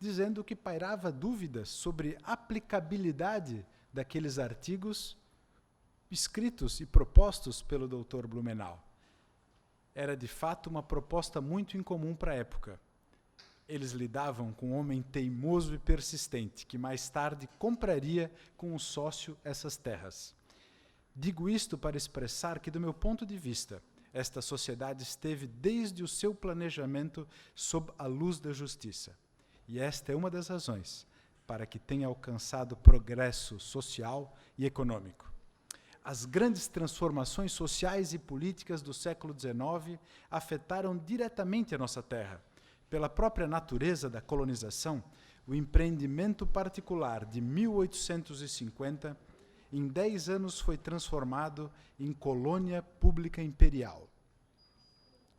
dizendo que pairava dúvidas sobre a aplicabilidade daqueles artigos escritos e propostos pelo Dr. Blumenau. Era, de fato, uma proposta muito incomum para a época. Eles lidavam com um homem teimoso e persistente, que mais tarde compraria com um sócio essas terras. Digo isto para expressar que, do meu ponto de vista, esta sociedade esteve desde o seu planejamento sob a luz da justiça. E esta é uma das razões para que tenha alcançado progresso social e econômico. As grandes transformações sociais e políticas do século XIX afetaram diretamente a nossa terra. Pela própria natureza da colonização, o empreendimento particular de 1850, em 10 anos foi transformado em colônia pública imperial,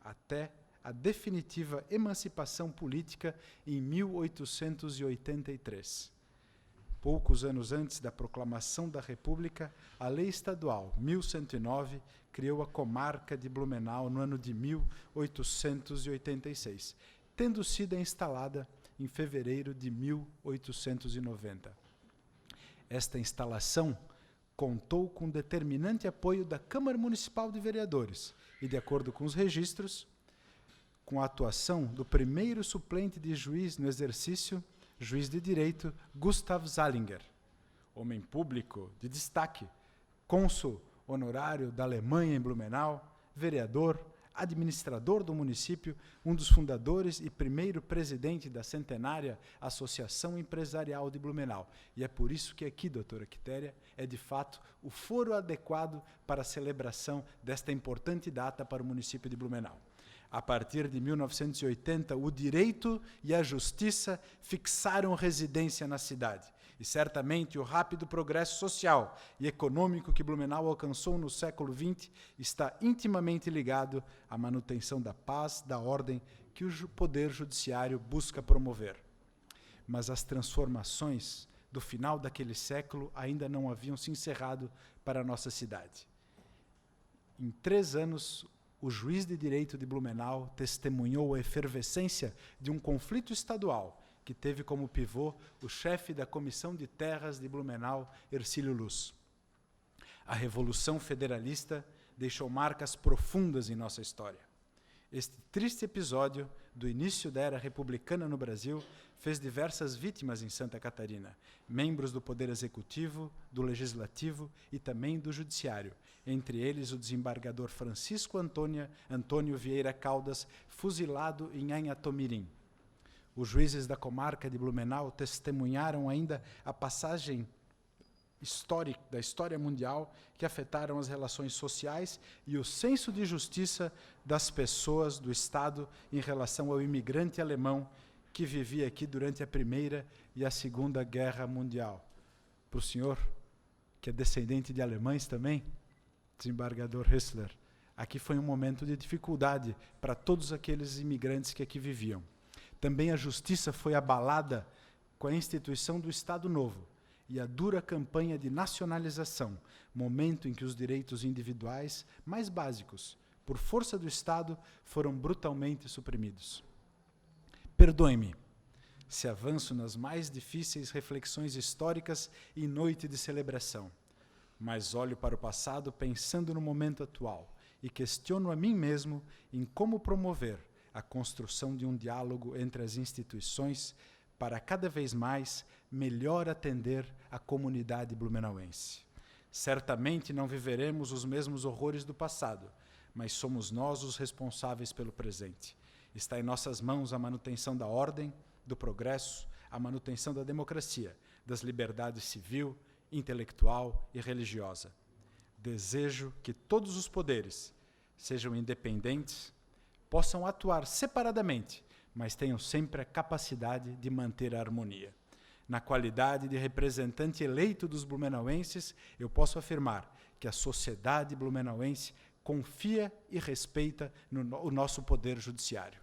até a definitiva emancipação política em 1883. Poucos anos antes da proclamação da República, a Lei Estadual 1109 criou a comarca de Blumenau no ano de 1886, tendo sido instalada em fevereiro de 1890. Esta instalação contou com determinante apoio da Câmara Municipal de Vereadores e, de acordo com os registros, com a atuação do primeiro suplente de juiz no exercício, juiz de direito, Gustav Zallinger, homem público de destaque, cônsul honorário da Alemanha em Blumenau, vereador, administrador do município, um dos fundadores e primeiro presidente da centenária Associação Empresarial de Blumenau. E é por isso que aqui, doutora Quitéria, é de fato o foro adequado para a celebração desta importante data para o município de Blumenau. A partir de 1980, o direito e a justiça fixaram residência na cidade. E certamente o rápido progresso social e econômico que Blumenau alcançou no século XX está intimamente ligado à manutenção da paz, da ordem que o Poder Judiciário busca promover. Mas as transformações do final daquele século ainda não haviam se encerrado para a nossa cidade. Em 3 anos, o juiz de direito de Blumenau testemunhou a efervescência de um conflito estadual que teve como pivô o chefe da Comissão de Terras de Blumenau, Hercílio Luz. A Revolução Federalista deixou marcas profundas em nossa história. Este triste episódio do início da era republicana no Brasil fez diversas vítimas em Santa Catarina, membros do Poder Executivo, do Legislativo e também do Judiciário, entre eles o desembargador Francisco Antônio Vieira Caldas, fuzilado em Anhatomirim. Os juízes da comarca de Blumenau testemunharam ainda a passagem da história mundial que afetaram as relações sociais e o senso de justiça das pessoas do Estado em relação ao imigrante alemão que vivia aqui durante a Primeira e a Segunda Guerra Mundial. Para o senhor, que é descendente de alemães também, desembargador Hessler, aqui foi um momento de dificuldade para todos aqueles imigrantes que aqui viviam. Também a justiça foi abalada com a instituição do Estado Novo e a dura campanha de nacionalização, momento em que os direitos individuais mais básicos, por força do Estado, foram brutalmente suprimidos. Perdoe-me se avanço nas mais difíceis reflexões históricas em noite de celebração, mas olho para o passado pensando no momento atual e questiono a mim mesmo em como promover a construção de um diálogo entre as instituições para cada vez mais melhor atender a comunidade blumenauense. Certamente não viveremos os mesmos horrores do passado, mas somos nós os responsáveis pelo presente. Está em nossas mãos a manutenção da ordem, do progresso, a manutenção da democracia, das liberdades civil, intelectual e religiosa. Desejo que todos os poderes sejam independentes, possam atuar separadamente, mas tenham sempre a capacidade de manter a harmonia. Na qualidade de representante eleito dos blumenauenses, eu posso afirmar que a sociedade blumenauense confia e respeita o nosso poder judiciário.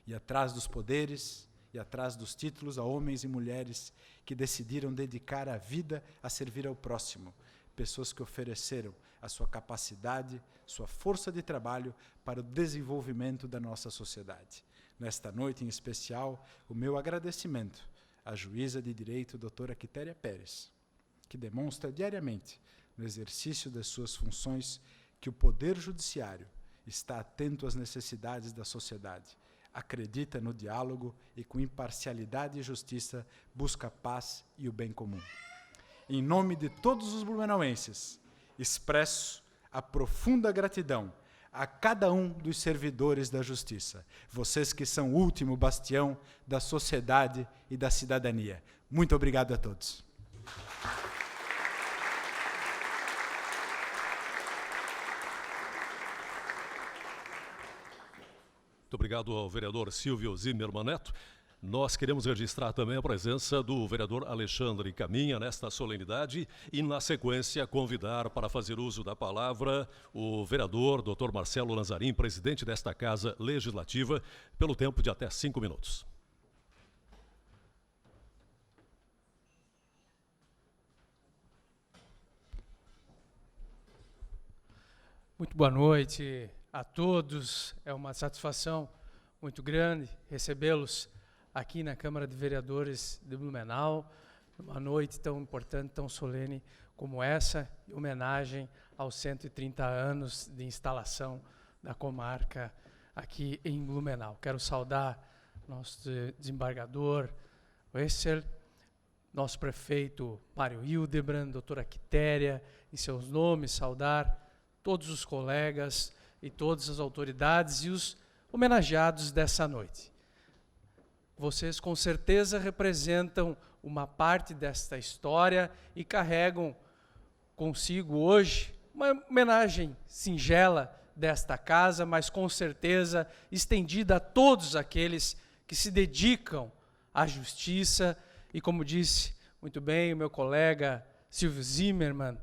E atrás dos poderes e atrás dos títulos há homens e mulheres que decidiram dedicar a vida a servir ao próximo, pessoas que ofereceram a sua capacidade, sua força de trabalho para o desenvolvimento da nossa sociedade. Nesta noite, em especial, o meu agradecimento à juíza de direito, doutora Quitéria Pérez, que demonstra diariamente, no exercício das suas funções, que o Poder Judiciário está atento às necessidades da sociedade, acredita no diálogo e, com imparcialidade e justiça, busca a paz e o bem comum. Em nome de todos os blumenauenses, expresso a profunda gratidão a cada um dos servidores da justiça, vocês que são o último bastião da sociedade e da cidadania. Muito obrigado a todos. Muito obrigado ao vereador Silvio Zimmermann Neto. Nós queremos registrar também a presença do vereador Alexandre Caminha nesta solenidade e, na sequência, convidar para fazer uso da palavra o vereador Dr. Marcelo Lanzarin, presidente desta Casa Legislativa, pelo tempo de até 5 minutos. Muito boa noite a todos. É uma satisfação muito grande recebê-los aqui na Câmara de Vereadores de Blumenau, uma noite tão importante, tão solene como essa, em homenagem aos 130 anos de instalação da comarca aqui em Blumenau. Quero saudar nosso desembargador Wessel, nosso prefeito Mário Hildebrand, doutora Quitéria, em seus nomes, saudar todos os colegas e todas as autoridades e os homenageados dessa noite. Vocês, com certeza, representam uma parte desta história e carregam consigo hoje uma homenagem singela desta casa, mas com certeza estendida a todos aqueles que se dedicam à justiça. E como disse muito bem o meu colega Silvio Zimmermann,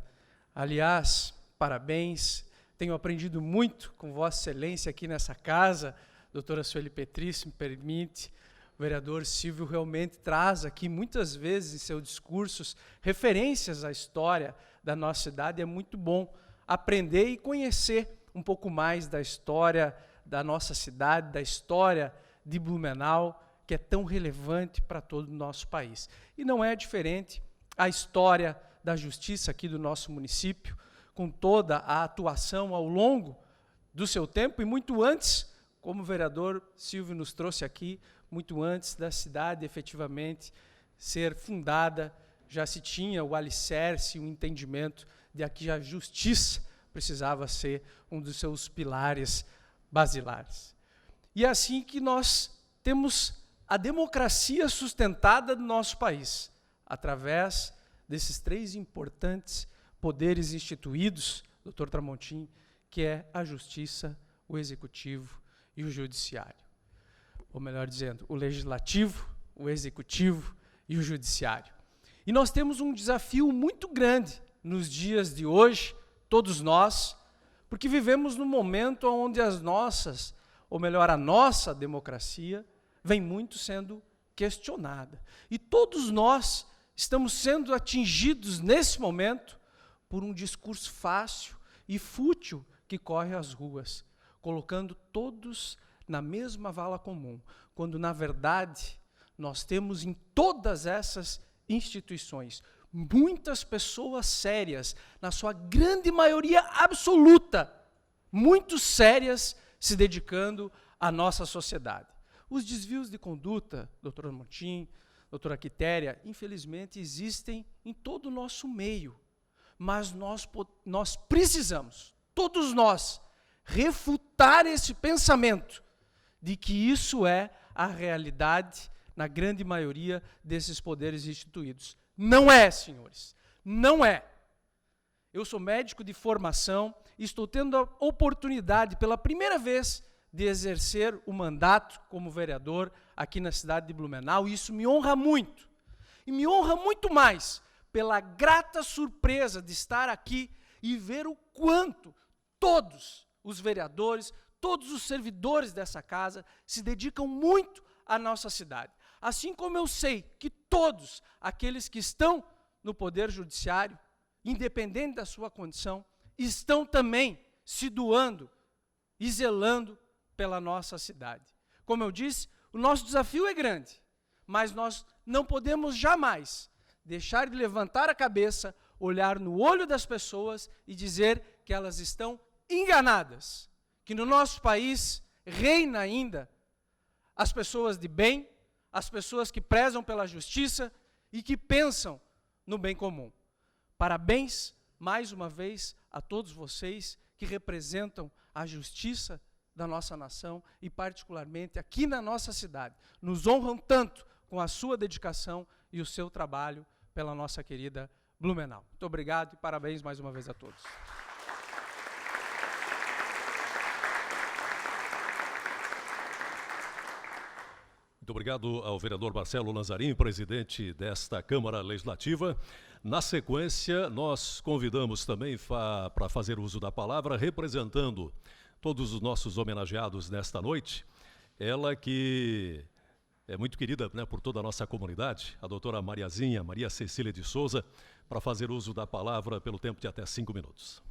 aliás, parabéns, tenho aprendido muito com Vossa Excelência aqui nessa casa, doutora Sueli Petri, se me permite. O vereador Silvio realmente traz aqui, muitas vezes, em seus discursos, referências à história da nossa cidade. É muito bom aprender e conhecer um pouco mais da história da nossa cidade, da história de Blumenau, que é tão relevante para todo o nosso país. E não é diferente a história da justiça aqui do nosso município, com toda a atuação ao longo do seu tempo e muito antes, como o vereador Silvio nos trouxe aqui, muito antes da cidade efetivamente ser fundada, já se tinha o alicerce, o entendimento de que a justiça precisava ser um dos seus pilares basilares. E é assim que nós temos a democracia sustentada no nosso país, através desses 3 importantes poderes instituídos, Dr. Tramontim, que é a justiça, o executivo e o judiciário. Ou melhor dizendo, o legislativo, o executivo e o judiciário. E nós temos um desafio muito grande nos dias de hoje, todos nós, porque vivemos num momento onde a nossa democracia vem muito sendo questionada. E todos nós estamos sendo atingidos nesse momento por um discurso fácil e fútil que corre às ruas, colocando todos na mesma vala comum, quando, na verdade, nós temos em todas essas instituições muitas pessoas sérias, na sua grande maioria absoluta, muito sérias, se dedicando à nossa sociedade. Os desvios de conduta, doutor Tramontim, doutora Quitéria, infelizmente existem em todo o nosso meio, mas nós precisamos, todos nós, refutar esse pensamento de que isso é a realidade na grande maioria desses poderes instituídos. Não é, senhores, não é. Eu sou médico de formação e estou tendo a oportunidade, pela primeira vez, de exercer o mandato como vereador aqui na cidade de Blumenau, e isso me honra muito. E me honra muito mais pela grata surpresa de estar aqui e ver o quanto todos os vereadores, todos os servidores dessa casa se dedicam muito à nossa cidade. Assim como eu sei que todos aqueles que estão no Poder Judiciário, independente da sua condição, estão também se doando e zelando pela nossa cidade. Como eu disse, o nosso desafio é grande, mas nós não podemos jamais deixar de levantar a cabeça, olhar no olho das pessoas e dizer que elas estão enganadas, que no nosso país reina ainda as pessoas de bem, as pessoas que prezam pela justiça e que pensam no bem comum. Parabéns, mais uma vez, a todos vocês que representam a justiça da nossa nação e, particularmente, aqui na nossa cidade. Nos honram tanto com a sua dedicação e o seu trabalho pela nossa querida Blumenau. Muito obrigado e parabéns mais uma vez a todos. Muito obrigado ao vereador Marcelo Lanzarin, presidente desta Câmara Legislativa. Na sequência, nós convidamos também para fazer uso da palavra, representando todos os nossos homenageados nesta noite, ela que é muito querida, né, por toda a nossa comunidade, a doutora Maria Cecília de Souza, para fazer uso da palavra pelo tempo de até 5 minutos.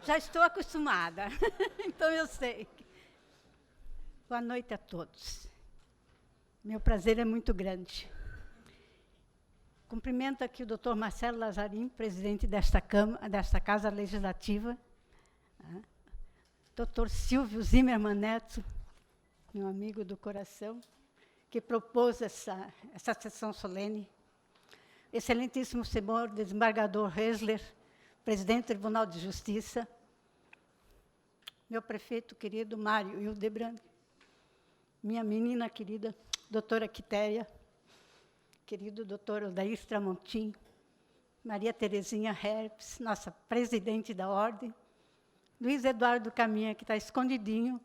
Já estou acostumada, então eu sei. Boa noite a todos. Meu prazer é muito grande. Cumprimento aqui o Dr. Marcelo Lanzarin, presidente desta Casa Legislativa. Dr. Silvio Zimmermann Neto, meu amigo do coração, que propôs essa sessão solene. Excelentíssimo senhor desembargador Hesler, presidente do Tribunal de Justiça, meu prefeito querido Mário Hildebrand, minha menina querida doutora Quitéria, querido doutor Odair Tramontim, Maria Terezinha Herpes, nossa presidente da Ordem, Luiz Eduardo Caminha, que está escondidinho,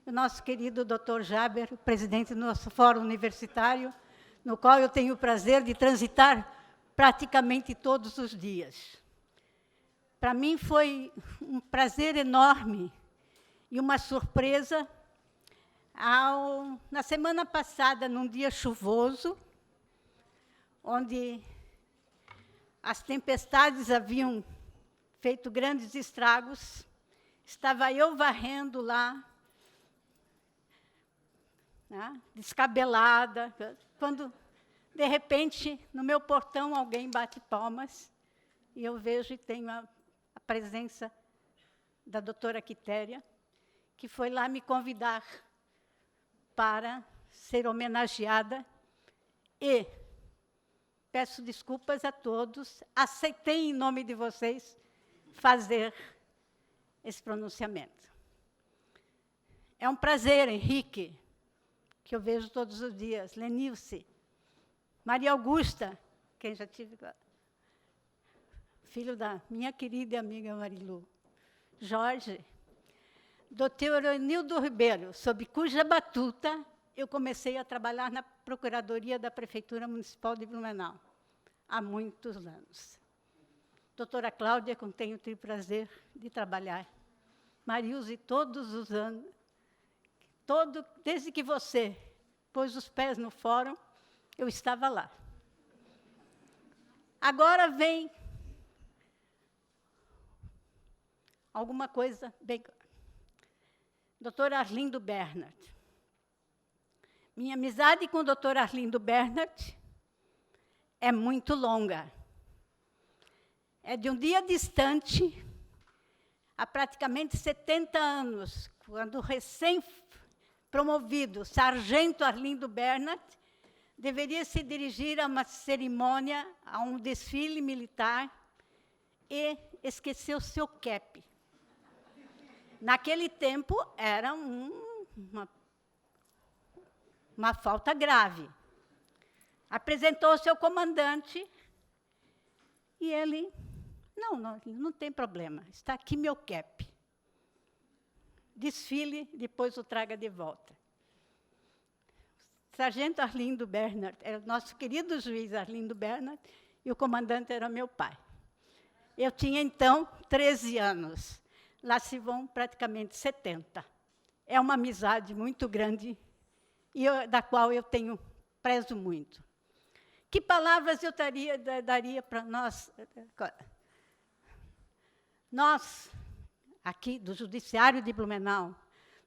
o nosso querido doutor Jaber, presidente do nosso Fórum Universitário, no qual eu tenho o prazer de transitar praticamente todos os dias. Para mim foi um prazer enorme e uma surpresa na semana passada, num dia chuvoso, onde as tempestades haviam feito grandes estragos, estava eu varrendo lá, né, descabelada, quando, de repente, no meu portão, alguém bate palmas, e eu vejo e tenho a presença da doutora Quitéria, que foi lá me convidar para ser homenageada, e peço desculpas a todos, aceitei, em nome de vocês, fazer esse pronunciamento. É um prazer, Henrique, que eu vejo todos os dias, Lenilce, Maria Augusta, quem já tive, filho da minha querida e amiga Marilu, Jorge, doutor Eunildo Ribeiro, sob cuja batuta eu comecei a trabalhar na Procuradoria da Prefeitura Municipal de Blumenau, há muitos anos. Doutora Cláudia, com quem eu tenho o prazer de trabalhar. Marilze, todos os anos, desde que você pôs os pés no fórum, eu estava lá. Agora vem alguma coisa bem... Dr. Arlindo Bernard. Minha amizade com o Dr. Arlindo Bernard é muito longa. É de um dia distante, há praticamente 70 anos, quando recém-promovido sargento Arlindo Bernard deveria se dirigir a uma cerimônia, a um desfile militar, e esqueceu seu cap. Naquele tempo, era uma falta grave. Apresentou ao seu comandante e ele, não tem problema, está aqui meu cap. Desfile, depois o traga de volta. Sargento Arlindo Bernard, era o nosso querido juiz Arlindo Bernard, e o comandante era meu pai. Eu tinha, então, 13 anos. Lá se vão praticamente 70. É uma amizade muito grande, e da qual eu prezo muito. Que palavras eu daria para nós? Nós, aqui do Judiciário de Blumenau,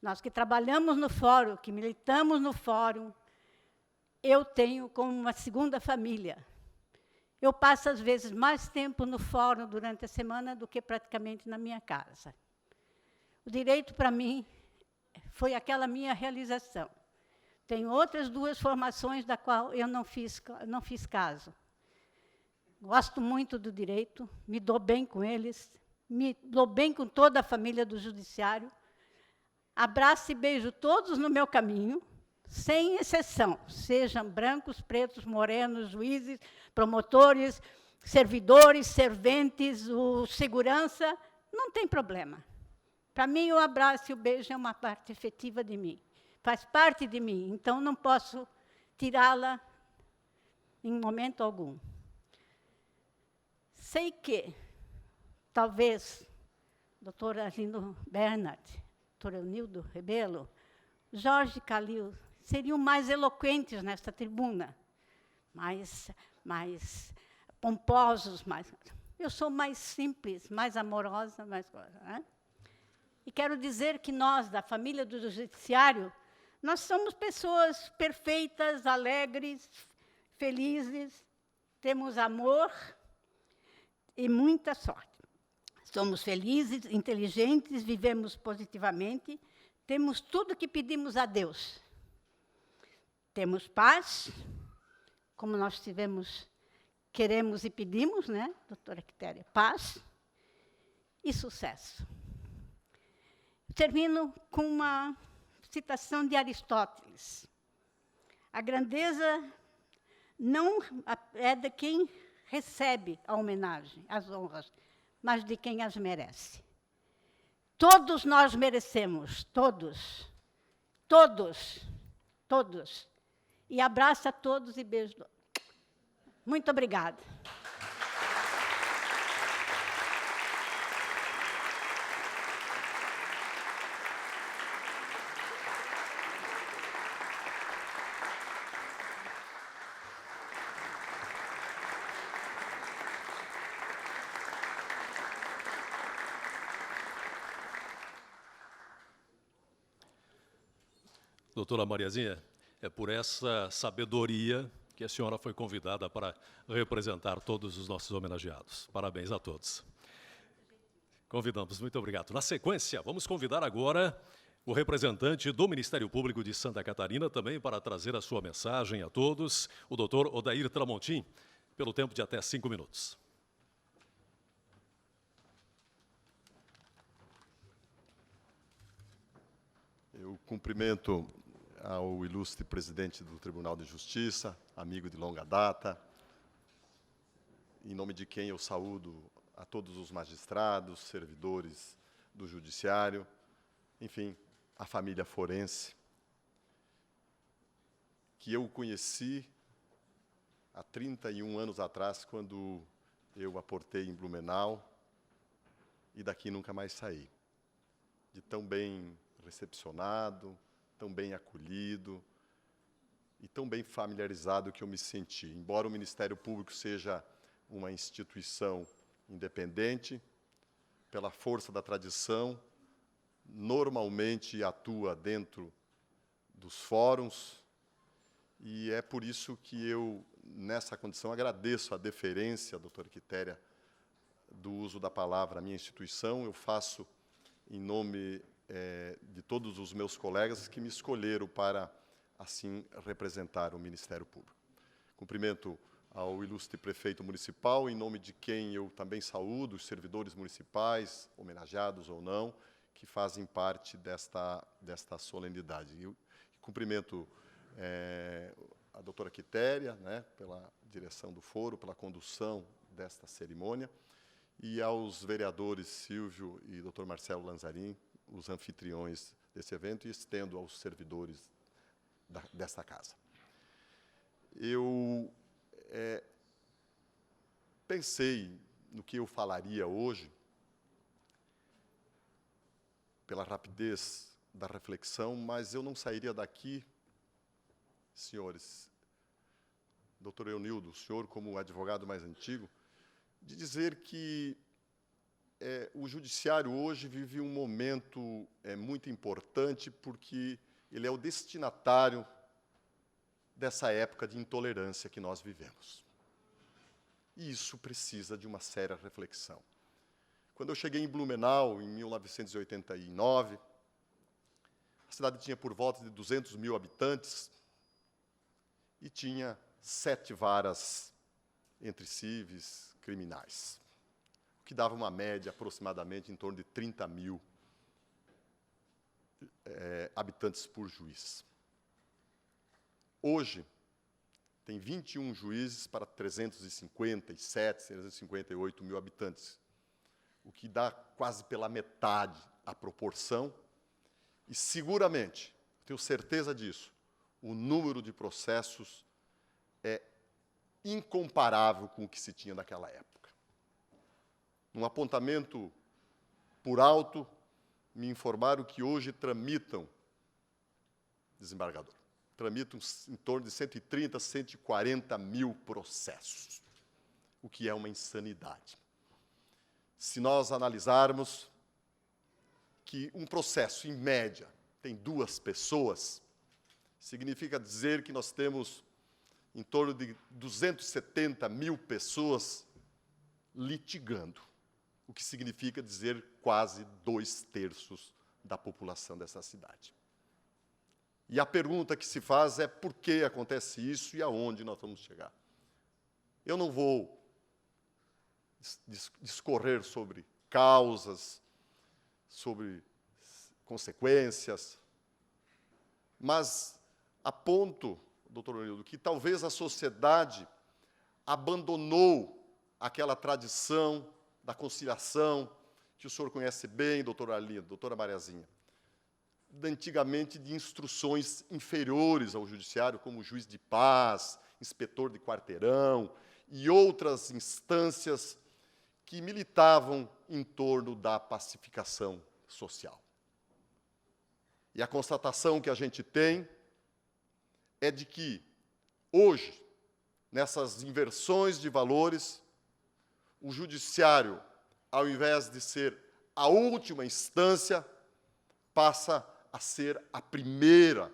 nós que trabalhamos no fórum, que militamos no fórum, eu tenho como uma segunda família. Eu passo, às vezes, mais tempo no fórum durante a semana do que praticamente na minha casa. O direito, para mim, foi aquela minha realização. Tenho outras 2 formações da qual eu não fiz caso. Gosto muito do direito, me dou bem com eles, me dou bem com toda a família do Judiciário, abraço e beijo todos no meu caminho, sem exceção, sejam brancos, pretos, morenos, juízes, promotores, servidores, serventes, o segurança, não tem problema. Para mim, o abraço e o beijo é uma parte efetiva de mim, faz parte de mim, então não posso tirá-la em momento algum. Sei que, talvez, doutor Arlindo Bernard, doutor Eunildo Ribeiro, Jorge Calil, seriam mais eloquentes nesta tribuna, mais pomposos, eu sou mais simples, mais amorosa, mais coisa, né? E quero dizer que nós, da família do Judiciário, nós somos pessoas perfeitas, alegres, felizes, temos amor e muita sorte. Somos felizes, inteligentes, vivemos positivamente, temos tudo que pedimos a Deus. Temos paz, como nós queremos e pedimos, né, doutora Quitéria? Paz e sucesso. Termino com uma citação de Aristóteles. A grandeza não é de quem recebe a homenagem, as honras, mas de quem as merece. Todos nós merecemos, todos. E abraço a todos e beijo. Muito obrigada. Doutora Mariazinha, é por essa sabedoria que a senhora foi convidada para representar todos os nossos homenageados. Parabéns a todos. Convidamos, muito obrigado. Na sequência, vamos convidar agora o representante do Ministério Público de Santa Catarina também para trazer a sua mensagem a todos, o doutor Odair Tramontim, pelo tempo de até 5 minutos. Eu cumprimento ao ilustre presidente do Tribunal de Justiça, amigo de longa data, em nome de quem eu saúdo a todos os magistrados, servidores do Judiciário, enfim, a família forense, que eu conheci há 31 anos atrás, quando eu aportei em Blumenau, e daqui nunca mais saí. De tão bem recepcionado, tão bem acolhido e tão bem familiarizado que eu me senti. Embora o Ministério Público seja uma instituição independente, pela força da tradição, normalmente atua dentro dos fóruns, e é por isso que eu, nessa condição, agradeço a deferência, doutora Quitéria, do uso da palavra à minha instituição. Eu faço em nome de todos os meus colegas que me escolheram para, assim, representar o Ministério Público. Cumprimento ao ilustre prefeito municipal, em nome de quem eu também saúdo os servidores municipais, homenageados ou não, que fazem parte desta solenidade. E cumprimento a doutora Quitéria, né, pela direção do foro, pela condução desta cerimônia, e aos vereadores Silvio e doutor Marcelo Lanzarin, os anfitriões desse evento, e estendo aos servidores desta casa. Eu pensei no que eu falaria hoje, pela rapidez da reflexão, mas eu não sairia daqui, senhores, doutor Eunildo, o senhor como advogado mais antigo, de dizer que o judiciário hoje vive um momento muito importante, porque ele é o destinatário dessa época de intolerância que nós vivemos. E isso precisa de uma séria reflexão. Quando eu cheguei em Blumenau, em 1989, a cidade tinha por volta de 200 mil habitantes e tinha 7 varas entre civis criminais, o que dava uma média aproximadamente em torno de 30 mil habitantes por juiz. Hoje, tem 21 juízes para 357, 358 mil habitantes, o que dá quase pela metade a proporção, e seguramente, tenho certeza disso, o número de processos é incomparável com o que se tinha naquela época. Num apontamento por alto, me informaram que hoje tramitam, desembargador, tramitam em torno de 130, 140 mil processos, o que é uma insanidade. Se nós analisarmos que um processo, em média, tem 2 pessoas, significa dizer que nós temos em torno de 270 mil pessoas litigando, o que significa dizer quase 2/3 da população dessa cidade. E a pergunta que se faz é por que acontece isso e aonde nós vamos chegar. Eu não vou discorrer sobre causas, sobre consequências, mas aponto, doutor Eunildo, que talvez a sociedade abandonou aquela tradição da conciliação, que o senhor conhece bem, doutor Arlindo, doutora Mariazinha, antigamente de instruções inferiores ao judiciário, como juiz de paz, inspetor de quarteirão e outras instâncias que militavam em torno da pacificação social. E a constatação que a gente tem é de que, hoje, nessas inversões de valores, o judiciário, ao invés de ser a última instância, passa a ser a primeira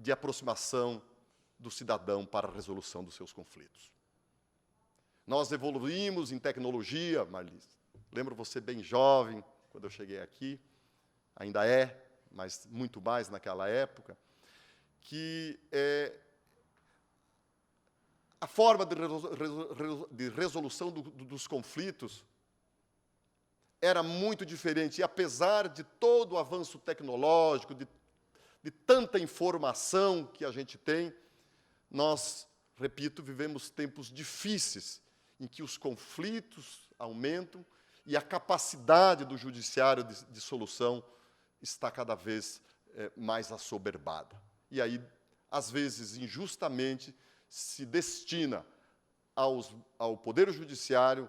de aproximação do cidadão para a resolução dos seus conflitos. Nós evoluímos em tecnologia, Marlise. Lembro você bem jovem, quando eu cheguei aqui, ainda é, mas muito mais naquela época, que a forma de resolução dos conflitos era muito diferente. E, apesar de todo o avanço tecnológico, de tanta informação que a gente tem, nós, repito, vivemos tempos difíceis, em que os conflitos aumentam e a capacidade do judiciário de solução está cada vez mais assoberbada. E aí, às vezes, injustamente, se destina ao Poder Judiciário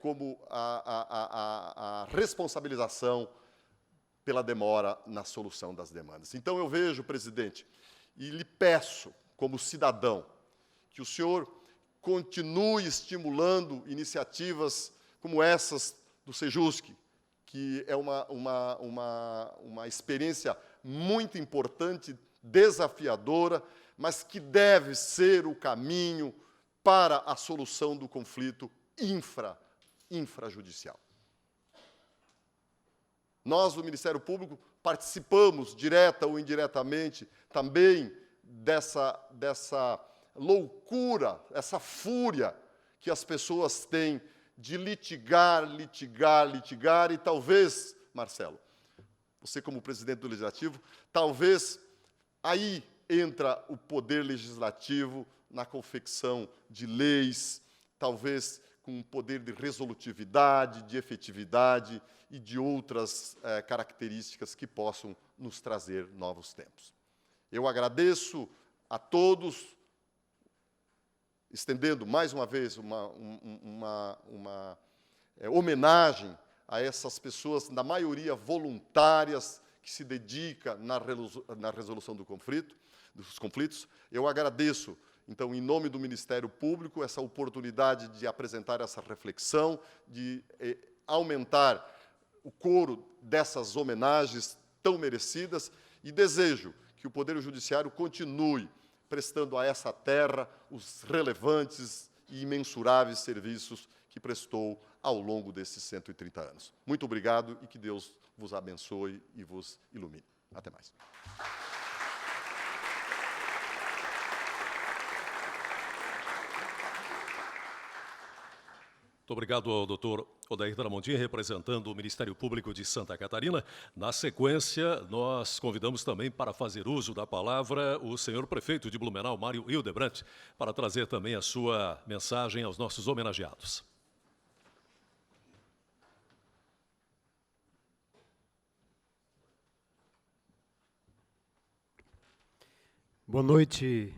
como a responsabilização pela demora na solução das demandas. Então, eu vejo, presidente, e lhe peço, como cidadão, que o senhor continue estimulando iniciativas como essas do Sejusc, que é uma experiência muito importante, desafiadora, mas que deve ser o caminho para a solução do conflito infrajudicial. Nós, do Ministério Público, participamos, direta ou indiretamente, também dessa loucura, essa fúria que as pessoas têm de litigar, e talvez, Marcelo, você como presidente do Legislativo, talvez aí entra o Poder Legislativo na confecção de leis, talvez com um poder de resolutividade, de efetividade e de outras características que possam nos trazer novos tempos. Eu agradeço a todos, estendendo mais uma vez uma homenagem a essas pessoas, na maioria voluntárias, que se dedicam na resolução dos conflitos. Eu agradeço, então, em nome do Ministério Público, essa oportunidade de apresentar essa reflexão, de aumentar o coro dessas homenagens tão merecidas, e desejo que o Poder Judiciário continue prestando a essa terra os relevantes e imensuráveis serviços que prestou ao longo desses 130 anos. Muito obrigado e que Deus vos abençoe e vos ilumine. Até mais. Muito obrigado ao doutor Odair Tramontim, representando o Ministério Público de Santa Catarina. Na sequência, nós convidamos também para fazer uso da palavra o senhor prefeito de Blumenau, Mário Hildebrandt, para trazer também a sua mensagem aos nossos homenageados. Boa noite.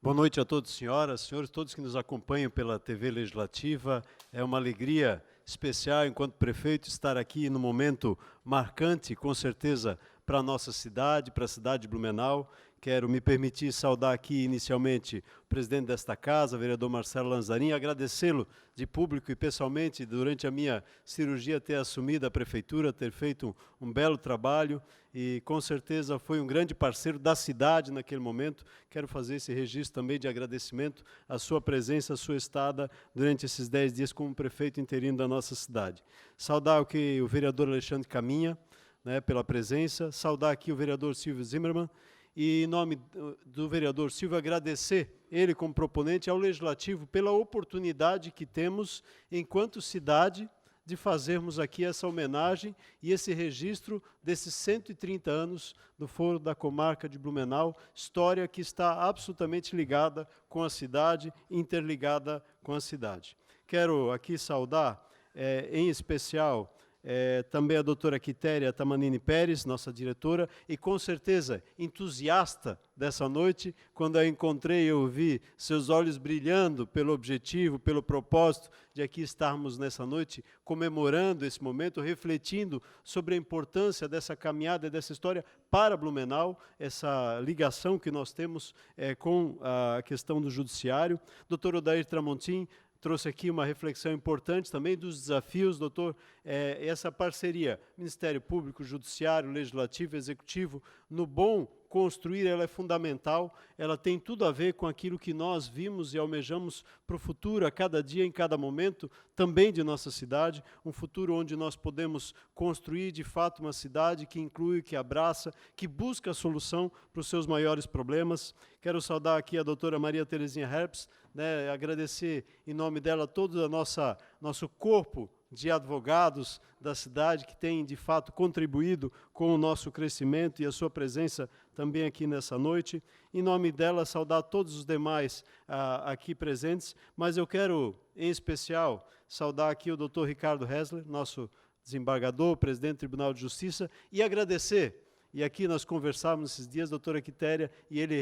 Boa noite a todos, senhoras, senhores, todos que nos acompanham pela TV Legislativa. É uma alegria especial, enquanto prefeito, estar aqui num momento marcante, com certeza, para a nossa cidade, para a cidade de Blumenau. Quero me permitir saudar aqui, inicialmente, o presidente desta casa, o vereador Marcelo Lanzarin, agradecê-lo de público e pessoalmente, durante a minha cirurgia, ter assumido a prefeitura, ter feito um belo trabalho e, com certeza, foi um grande parceiro da cidade naquele momento. Quero fazer esse registro também de agradecimento à sua presença, à sua estada durante esses 10 dias como prefeito interino da nossa cidade. Saudar o vereador Alexandre Caminha, pela presença, saudar aqui o vereador Silvio Zimmermann, e, em nome do vereador Silvio, agradecer ele como proponente ao Legislativo pela oportunidade que temos, enquanto cidade, de fazermos aqui essa homenagem e esse registro desses 130 anos do Foro da Comarca de Blumenau, história que está absolutamente ligada com a cidade, interligada com a cidade. Quero aqui saudar, em especial, também a doutora Quitéria Tamanini Pérez, nossa diretora, e com certeza entusiasta dessa noite. Quando a encontrei, eu vi seus olhos brilhando pelo objetivo, pelo propósito de aqui estarmos nessa noite, comemorando esse momento, refletindo sobre a importância dessa caminhada, dessa história para Blumenau, essa ligação que nós temos com a questão do judiciário. Doutor Odair Tramontim, trouxe aqui uma reflexão importante também dos desafios, doutor, essa parceria Ministério Público, Judiciário, Legislativo, Executivo, no bom construir, ela é fundamental, ela tem tudo a ver com aquilo que nós vimos e almejamos para o futuro, a cada dia, em cada momento, também de nossa cidade, um futuro onde nós podemos construir, de fato, uma cidade que inclui, que abraça, que busca a solução para os seus maiores problemas. Quero saudar aqui a doutora Maria Terezinha Herpes, né, agradecer em nome dela todo o nosso corpo de advogados da cidade que tem, de fato, contribuído com o nosso crescimento e a sua presença também aqui nessa noite. Em nome dela, saudar todos os demais aqui presentes, mas eu quero, em especial, saudar aqui o doutor Ricardo Hessler, nosso desembargador, presidente do Tribunal de Justiça, e agradecer, e aqui nós conversávamos esses dias, doutora Quitéria, e ele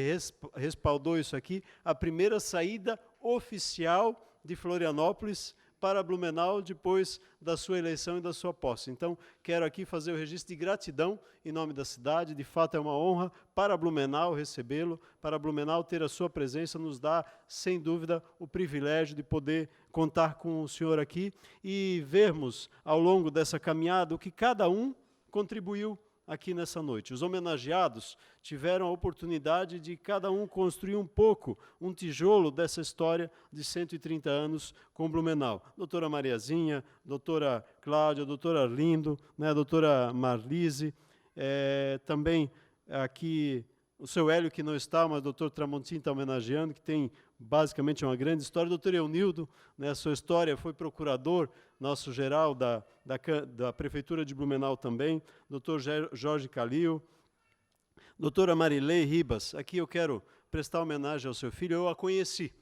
respaldou isso aqui, a primeira saída oficial de Florianópolis para Blumenau, depois da sua eleição e da sua posse. Então, quero aqui fazer o registro de gratidão em nome da cidade. De fato, é uma honra para Blumenau recebê-lo, para Blumenau ter a sua presença, nos dá, sem dúvida, o privilégio de poder contar com o senhor aqui e vermos, ao longo dessa caminhada, o que cada um contribuiu aqui nessa noite. Os homenageados tiveram a oportunidade de cada um construir um pouco, um tijolo dessa história de 130 anos com Blumenau. Doutora Mariazinha, doutora Cláudia, doutora Arlindo, né, doutora Marlise, também aqui o seu Hélio, que não está, mas o doutor Tramontim está homenageando, que tem basicamente uma grande história. O doutor Eunildo, né, a sua história, foi procurador nosso geral da Prefeitura de Blumenau também, doutor Jorge Calil, doutora Marilei Ribas. Aqui eu quero prestar homenagem ao seu filho, eu a conheci.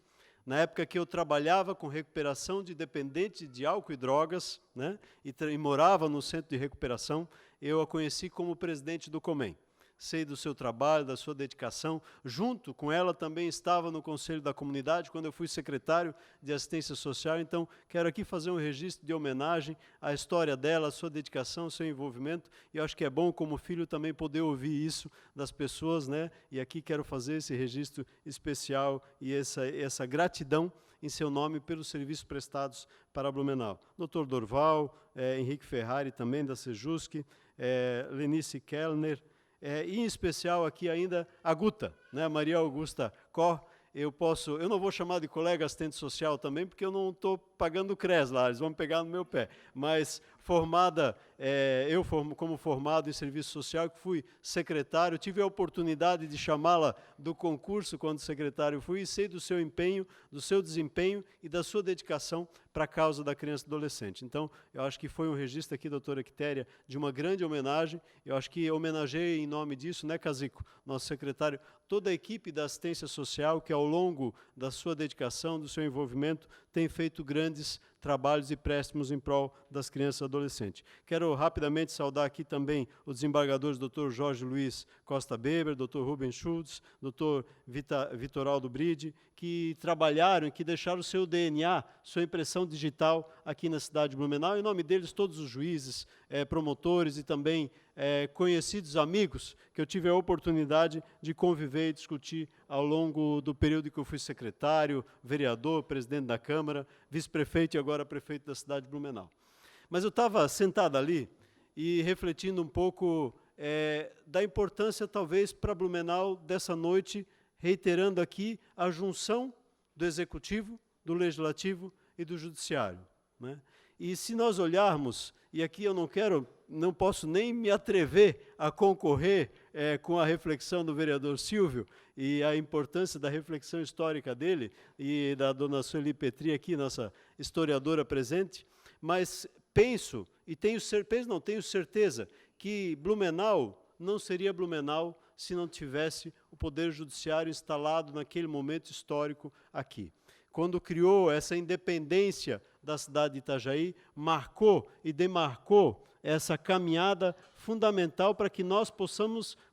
Na época que eu trabalhava com recuperação de dependentes de álcool e drogas, né, e morava no centro de recuperação, eu a conheci como presidente do Comem. Sei do seu trabalho, da sua dedicação. Junto com ela também estava no Conselho da Comunidade, quando eu fui secretário de Assistência Social. Então, quero aqui fazer um registro de homenagem à história dela, à sua dedicação, ao seu envolvimento. E acho que é bom, como filho, também poder ouvir isso das pessoas, né? E aqui quero fazer esse registro especial e essa gratidão em seu nome pelos serviços prestados para Blumenau. Dr. Dorval, Henrique Ferrari, também da Sejusc, Lenice Kellner, em especial aqui ainda a Guta, né, Maria Augusta Cor. Eu não vou chamar de colega assistente social também, porque eu não estou pagando o CRES lá, eles vão pegar no meu pé, mas formada, como formado em serviço social, que fui secretário, tive a oportunidade de chamá-la do concurso quando secretário fui, e sei do seu empenho, do seu desempenho e da sua dedicação para a causa da criança e adolescente. Então, eu acho que foi um registro aqui, doutora Quitéria, de uma grande homenagem. Eu acho que homenageei em nome disso, né, Cazico, nosso secretário, toda a equipe da assistência social que, ao longo da sua dedicação, do seu envolvimento, tem feito grandes trabalhos e préstimos em prol das crianças e adolescentes. Quero rapidamente saudar aqui também os desembargadores Dr. Jorge Luiz Costa Beber, Dr. Rubens Schultz, Dr. Vitoraldo Bride, que trabalharam e que deixaram o seu DNA, sua impressão digital aqui na cidade de Blumenau. Em nome deles, todos os juízes, promotores e também conhecidos amigos que eu tive a oportunidade de conviver e discutir ao longo do período que eu fui secretário, vereador, presidente da Câmara, vice-prefeito e agora prefeito da cidade de Blumenau. Mas eu estava sentado ali e refletindo um pouco da importância, talvez, para Blumenau dessa noite, reiterando aqui a junção do Executivo, do Legislativo e do Judiciário, né? E se nós olharmos, e aqui eu não posso nem me atrever a concorrer com a reflexão do vereador Silvio e a importância da reflexão histórica dele e da dona Sueli Petri aqui, nossa historiadora presente, mas tenho certeza que Blumenau não seria Blumenau se não tivesse o Poder Judiciário instalado naquele momento histórico aqui. Quando criou essa independência da cidade de Itajaí, marcou e demarcou essa caminhada fundamental para que nós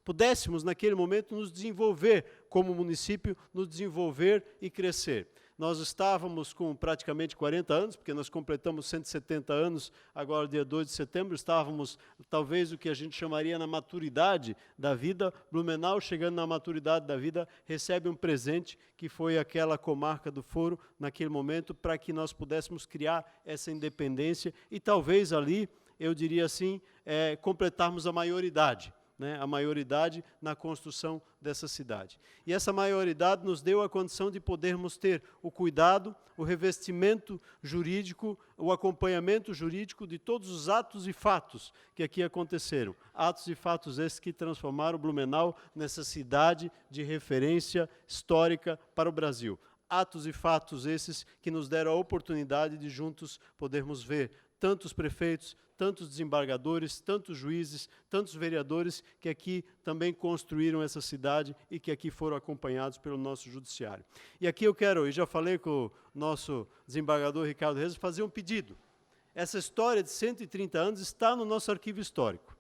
pudéssemos, naquele momento, nos desenvolver como município, nos desenvolver e crescer. Nós estávamos com praticamente 40 anos, porque nós completamos 170 anos, agora dia 2 de setembro, estávamos talvez o que a gente chamaria na maturidade da vida. Blumenau, chegando na maturidade da vida, recebe um presente que foi aquela comarca do Foro, naquele momento, para que nós pudéssemos criar essa independência e talvez ali, eu diria assim, completarmos a maioridade. A maioridade na construção dessa cidade. E essa maioridade nos deu a condição de podermos ter o cuidado, o revestimento jurídico, o acompanhamento jurídico de todos os atos e fatos que aqui aconteceram. Atos e fatos esses que transformaram Blumenau nessa cidade de referência histórica para o Brasil. Atos e fatos esses que nos deram a oportunidade de juntos podermos ver tantos prefeitos, tantos desembargadores, tantos juízes, tantos vereadores que aqui também construíram essa cidade e que aqui foram acompanhados pelo nosso judiciário. E aqui eu quero, e já falei com o nosso desembargador Ricardo Reis, fazer um pedido. Essa história de 130 anos está no nosso arquivo histórico.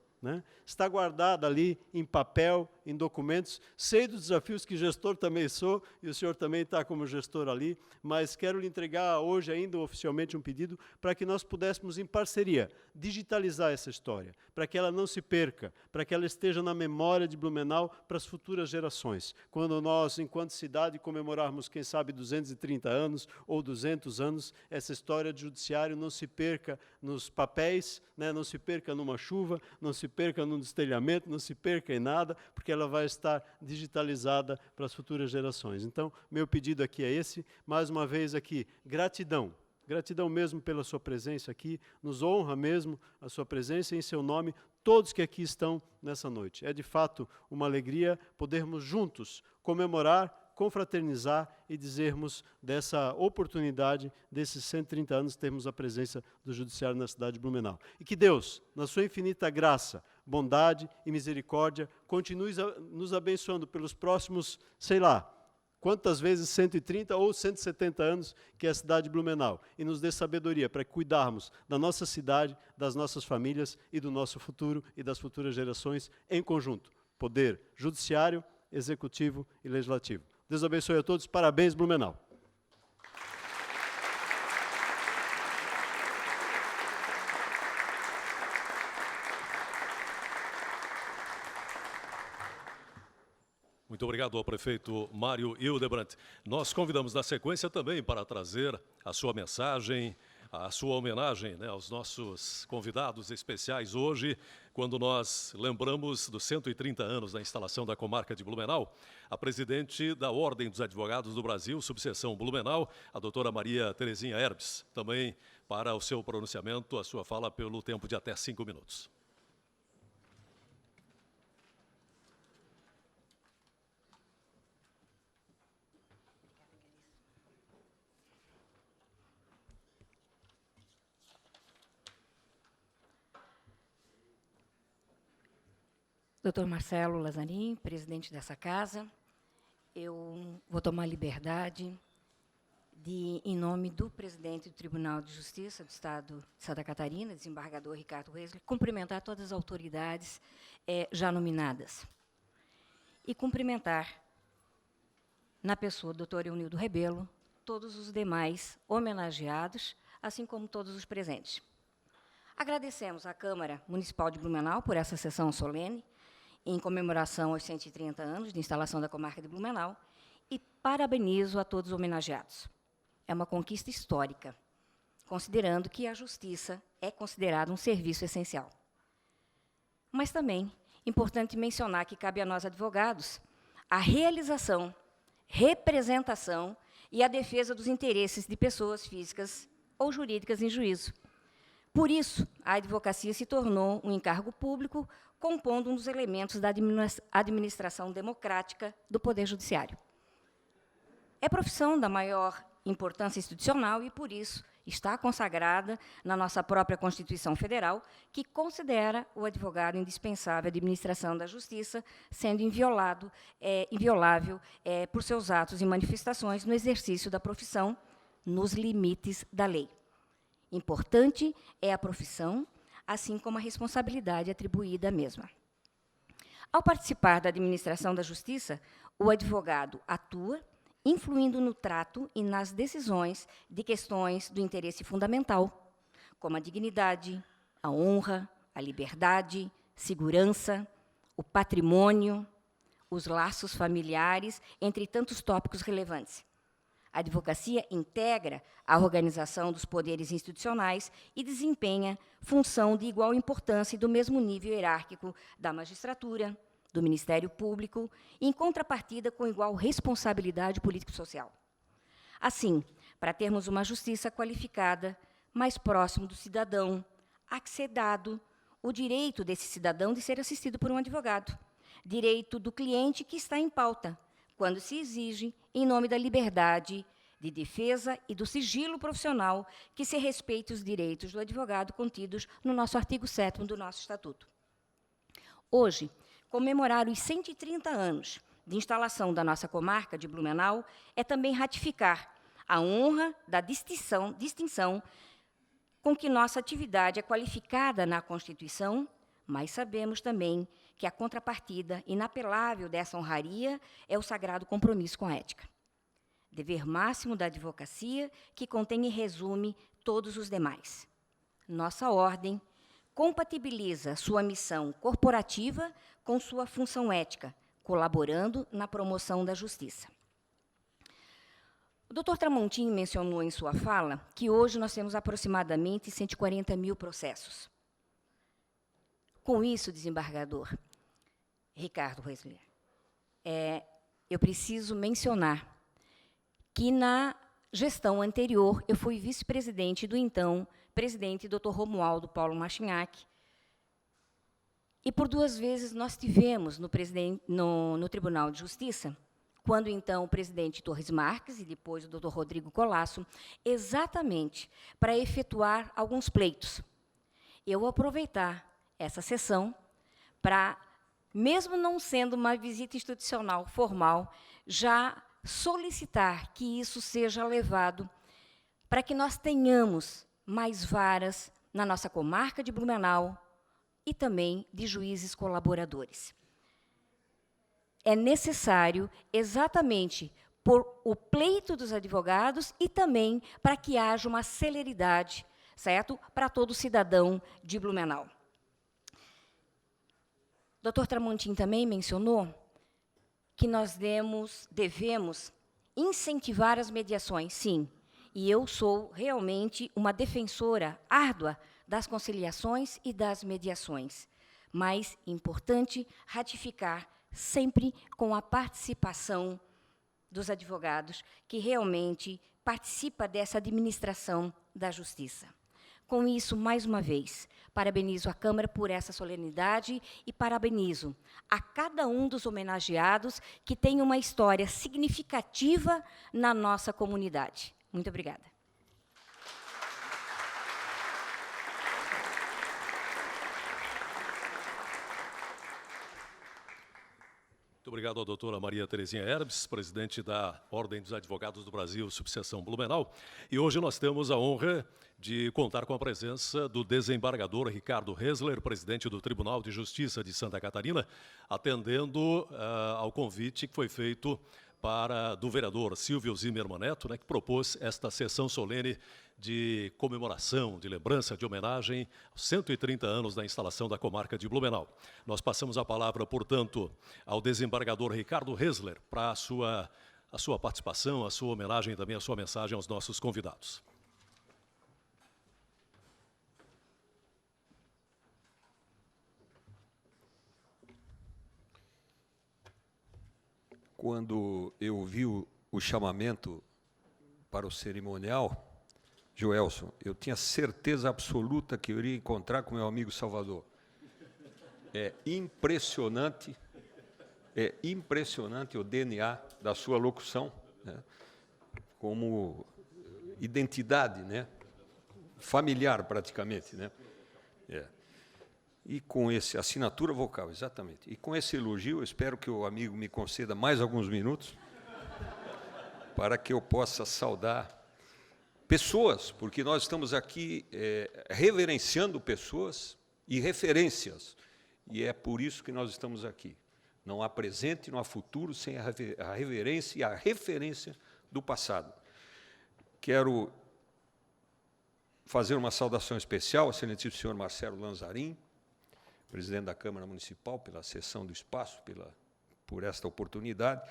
Está guardada ali em papel, em documentos. Sei dos desafios que gestor também sou, e o senhor também está como gestor ali, mas quero lhe entregar hoje ainda oficialmente um pedido para que nós pudéssemos, em parceria, digitalizar essa história, para que ela não se perca, para que ela esteja na memória de Blumenau para as futuras gerações. Quando nós, enquanto cidade, comemorarmos, quem sabe, 230 anos ou 200 anos, essa história de judiciário não se perca nos papéis, não se perca numa chuva, não se perca num destelhamento, não se perca em nada, porque ela vai estar digitalizada para as futuras gerações. Então, meu pedido aqui é esse, mais uma vez aqui, gratidão. Gratidão mesmo pela sua presença aqui, nos honra mesmo a sua presença em seu nome, todos que aqui estão nessa noite. É de fato uma alegria podermos juntos comemorar, confraternizar e dizermos dessa oportunidade, desses 130 anos, termos a presença do Judiciário na cidade de Blumenau. E que Deus, na sua infinita graça, bondade e misericórdia, continue nos abençoando pelos próximos, sei lá, quantas vezes 130 ou 170 anos que é a cidade de Blumenau, e nos dê sabedoria para cuidarmos da nossa cidade, das nossas famílias e do nosso futuro e das futuras gerações em conjunto. Poder judiciário, executivo e legislativo. Deus abençoe a todos. Parabéns, Blumenau. Muito obrigado ao prefeito Mário Hildebrandt. Nós convidamos na sequência também para trazer a sua mensagem, a sua homenagem aos nossos convidados especiais hoje, quando nós lembramos dos 130 anos da instalação da comarca de Blumenau, a presidente da Ordem dos Advogados do Brasil, subseção Blumenau, a doutora Maria Terezinha Herbes, também para o seu pronunciamento, a sua fala pelo tempo de até 5 minutos. Doutor Marcelo Lazzarin, presidente dessa casa, eu vou tomar liberdade de, em nome do presidente do Tribunal de Justiça do Estado de Santa Catarina, desembargador Ricardo Reis, cumprimentar todas as autoridades já nominadas. E cumprimentar, na pessoa do doutor Eunildo Rebelo, todos os demais homenageados, assim como todos os presentes. Agradecemos à Câmara Municipal de Blumenau por essa sessão solene, em comemoração aos 130 anos de instalação da comarca de Blumenau, e parabenizo a todos os homenageados. É uma conquista histórica, considerando que a justiça é considerada um serviço essencial. Mas também é importante mencionar que cabe a nós, advogados, a realização, representação e a defesa dos interesses de pessoas físicas ou jurídicas em juízo. Por isso, a advocacia se tornou um encargo público, compondo um dos elementos da administração democrática do Poder Judiciário. É profissão da maior importância institucional e, por isso, está consagrada na nossa própria Constituição Federal, que considera o advogado indispensável à administração da justiça, sendo inviolável por seus atos e manifestações no exercício da profissão, nos limites da lei. Importante é a profissão, assim como a responsabilidade atribuída à mesma. Ao participar da administração da justiça, o advogado atua influindo no trato e nas decisões de questões do interesse fundamental, como a dignidade, a honra, a liberdade, segurança, o patrimônio, os laços familiares, entre tantos tópicos relevantes. A advocacia integra a organização dos poderes institucionais e desempenha função de igual importância e do mesmo nível hierárquico da magistratura, do Ministério Público, em contrapartida com igual responsabilidade político-social. Assim, para termos uma justiça qualificada, mais próximo do cidadão, há que ser dado o direito desse cidadão de ser assistido por um advogado, direito do cliente que está em pauta, quando se exige, em nome da liberdade de defesa e do sigilo profissional, que se respeite os direitos do advogado contidos no nosso artigo 7º do nosso Estatuto. Hoje, comemorar os 130 anos de instalação da nossa comarca de Blumenau é também ratificar a honra da distinção com que nossa atividade é qualificada na Constituição, mas sabemos também que a contrapartida inapelável dessa honraria é o sagrado compromisso com a ética. Dever máximo da advocacia que contém e resume todos os demais. Nossa ordem compatibiliza sua missão corporativa com sua função ética, colaborando na promoção da justiça. O Dr. Tramontim mencionou em sua fala que hoje nós temos aproximadamente 140 mil processos. Com isso, desembargador Ricardo Resler, eu preciso mencionar que, na gestão anterior, eu fui vice-presidente do então presidente Dr. Romualdo Paulo Machinhac, e por 2 vezes nós tivemos no Tribunal de Justiça, quando então o presidente Torres Marques e depois o Dr. Rodrigo Colasso, exatamente para efetuar alguns pleitos. Eu vou aproveitar essa sessão para, mesmo não sendo uma visita institucional formal, já solicitar que isso seja levado para que nós tenhamos mais varas na nossa comarca de Blumenau e também de juízes colaboradores. É necessário, exatamente por o pleito dos advogados e também para que haja uma celeridade, certo? Para todo cidadão de Blumenau. O Dr. Tramontim também mencionou que nós devemos incentivar as mediações, sim, e eu sou realmente uma defensora árdua das conciliações e das mediações, mas importante ratificar sempre com a participação dos advogados que realmente participa dessa administração da justiça. Com isso, mais uma vez, parabenizo a Câmara por essa solenidade e parabenizo a cada um dos homenageados que tem uma história significativa na nossa comunidade. Muito obrigada. Muito obrigado à doutora Maria Terezinha Herbes, presidente da Ordem dos Advogados do Brasil, subseção Blumenau. E hoje nós temos a honra de contar com a presença do desembargador Ricardo Resler, presidente do Tribunal de Justiça de Santa Catarina, atendendo ao convite que foi feito do vereador Silvio Zimmermann Neto, que propôs esta sessão solene de comemoração, de lembrança, de homenagem aos 130 anos da instalação da comarca de Blumenau. Nós passamos a palavra, portanto, ao desembargador Ricardo Resler para a sua participação, a sua homenagem e também a sua mensagem aos nossos convidados. Quando eu vi o chamamento para o cerimonial, Joelson, eu tinha certeza absoluta que eu iria encontrar com meu amigo Salvador. É impressionante o DNA da sua locução, né, como identidade, né, familiar praticamente, né. E com esse assinatura vocal, exatamente. E com esse elogio, eu espero que o amigo me conceda mais alguns minutos para que eu possa saudar pessoas, porque nós estamos aqui reverenciando pessoas e referências, e é por isso que nós estamos aqui, Não há presente, não há futuro sem a reverência e a referência do passado. Quero fazer uma saudação especial ao excelentíssimo senhor Marcelo Lanzarin, presidente da Câmara Municipal, pela cessão do espaço, por esta oportunidade,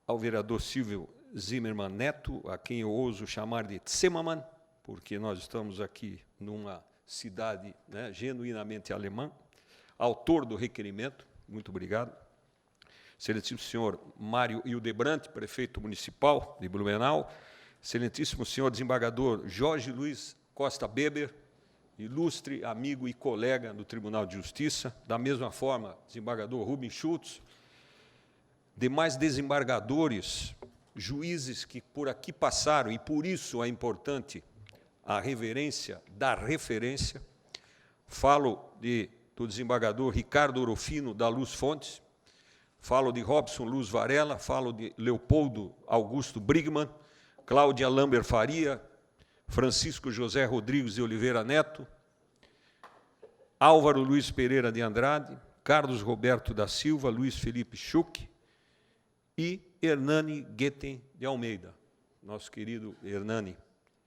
ao vereador Silvio Zimmermann Neto, a quem eu ouso chamar de Zimmermann, porque nós estamos aqui numa cidade, né, genuinamente alemã, autor do requerimento, muito obrigado. Excelentíssimo senhor Mário Hildebrand, prefeito municipal de Blumenau, excelentíssimo senhor desembargador Jorge Luiz Costa Beber, ilustre amigo e colega do Tribunal de Justiça, da mesma forma, desembargador Rubens Schultz, demais desembargadores, juízes que por aqui passaram, e por isso é importante a reverência da referência. Falo do desembargador Ricardo Orofino da Luz Fontes, falo de Robson Luz Varela, falo de Leopoldo Augusto Brigman, Cláudia Lambert Faria, Francisco José Rodrigues de Oliveira Neto, Álvaro Luiz Pereira de Andrade, Carlos Roberto da Silva, Luiz Felipe Schuch e Hernani Guetem de Almeida, nosso querido Hernani,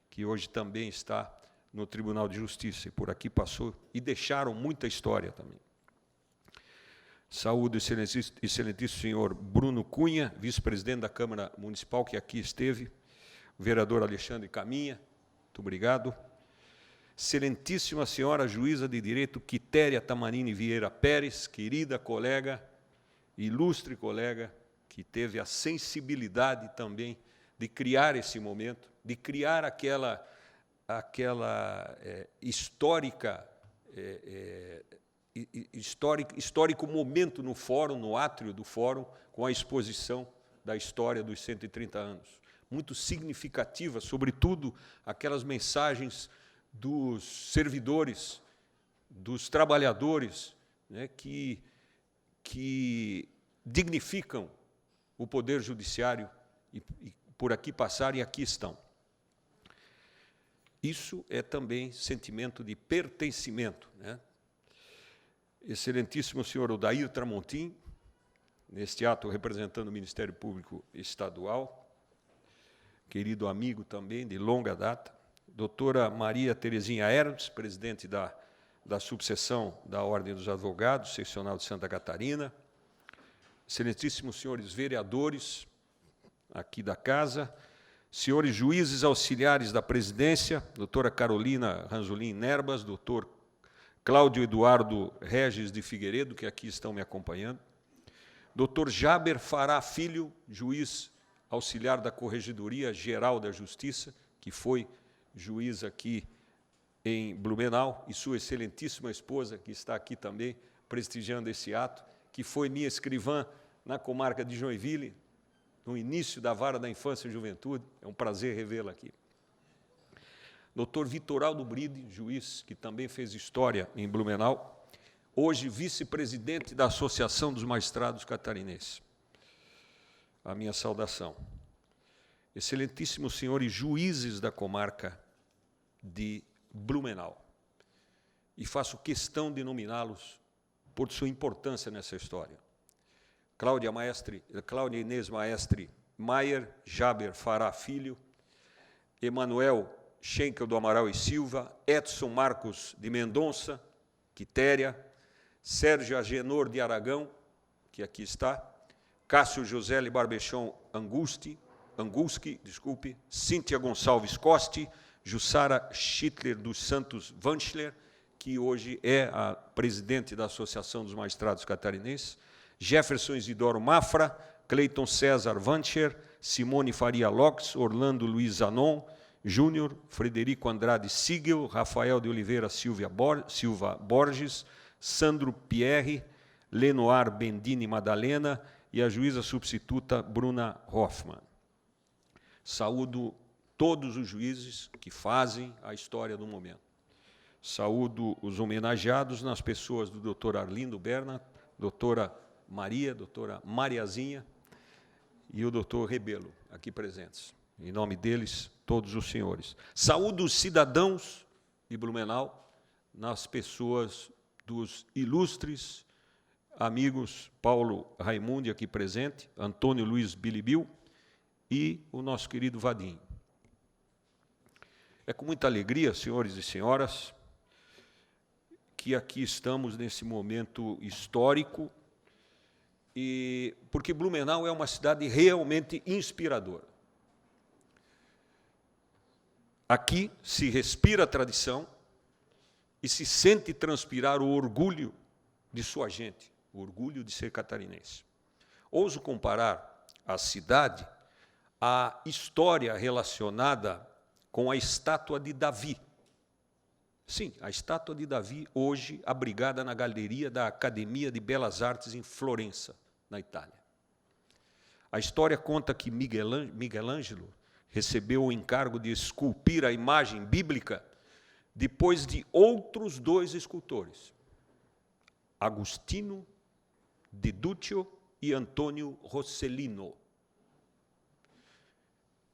que hoje também está no Tribunal de Justiça, e por aqui passou, e deixaram muita história também. Saúdo o excelentíssimo senhor Bruno Cunha, vice-presidente da Câmara Municipal, que aqui esteve, o vereador Alexandre Caminha, muito obrigado. Excelentíssima senhora juíza de direito Quitéria Tamarini Vieira Pérez, querida colega, ilustre colega, que teve a sensibilidade também de criar esse momento, de criar histórico momento no fórum, no átrio do fórum, com a exposição da história dos 130 anos. Muito significativa, sobretudo aquelas mensagens dos servidores, dos trabalhadores, né, que dignificam o Poder Judiciário e por aqui passaram e aqui estão. Isso é também sentimento de pertencimento, né? Excelentíssimo senhor Odair Tramontim, neste ato representando o Ministério Público Estadual, querido amigo também de longa data, doutora Maria Terezinha Hermes, presidente da subseção da Ordem dos Advogados, seccional de Santa Catarina, excelentíssimos senhores vereadores aqui da casa, senhores juízes auxiliares da presidência, doutora Carolina Ranzolin Nerbas, doutor Cláudio Eduardo Regis de Figueiredo, que aqui estão me acompanhando, doutor Jaber Fará Filho, juiz auxiliar da Corregedoria Geral da Justiça, que foi juiz aqui em Blumenau, e sua excelentíssima esposa, que está aqui também prestigiando esse ato, que foi minha escrivã na comarca de Joinville, no início da Vara da Infância e Juventude. É um prazer revê-la aqui. Doutor Vitoraldo Bride, juiz que também fez história em Blumenau, hoje vice-presidente da Associação dos Magistrados Catarinenses. A minha saudação. Excelentíssimos senhores juízes da comarca de Blumenau. E faço questão de nominá-los por sua importância nessa história. Cláudia Inês Maestre Maier, Jaber Fará Filho, Emanuel Schenkel do Amaral e Silva, Edson Marcos de Mendonça, Quitéria, Sérgio Agenor de Aragão, que aqui está, Cássio José Barbechon Anguski, Cíntia Gonçalves Costi, Jussara Schittler dos Santos Vanschler, que hoje é a presidente da Associação dos Magistrados Catarinenses, Jefferson Isidoro Mafra, Cleiton César Vancher, Simone Faria Lopes, Orlando Luiz Zanon, Júnior, Frederico Andrade Sigel, Rafael de Oliveira Silva Borges, Sandro Pierre, Lenoir Bendini Madalena e a juíza substituta Bruna Hoffmann. Saúdo todos os juízes que fazem a história do momento. Saúdo os homenageados nas pessoas do doutor Arlindo Berna, doutora Maria, doutora Mariazinha e o doutor Rebelo, aqui presentes. Em nome deles, todos os senhores. Saúdo os cidadãos de Blumenau nas pessoas dos ilustres amigos Paulo Raimundi, aqui presente, Antônio Luiz Bilibil e o nosso querido Vadim. É com muita alegria, senhores e senhoras, que aqui estamos nesse momento histórico, e porque Blumenau é uma cidade realmente inspiradora. Aqui se respira a tradição e se sente transpirar o orgulho de sua gente, o orgulho de ser catarinense. Ouso comparar a cidade à história relacionada com a estátua de Davi. Sim, a estátua de Davi, hoje abrigada na galeria da Academia de Belas Artes em Florença, na Itália. A história conta que Miguel Ângelo recebeu o encargo de esculpir a imagem bíblica depois de outros 2 escultores, Agostino de Duccio e Antônio Rossellino.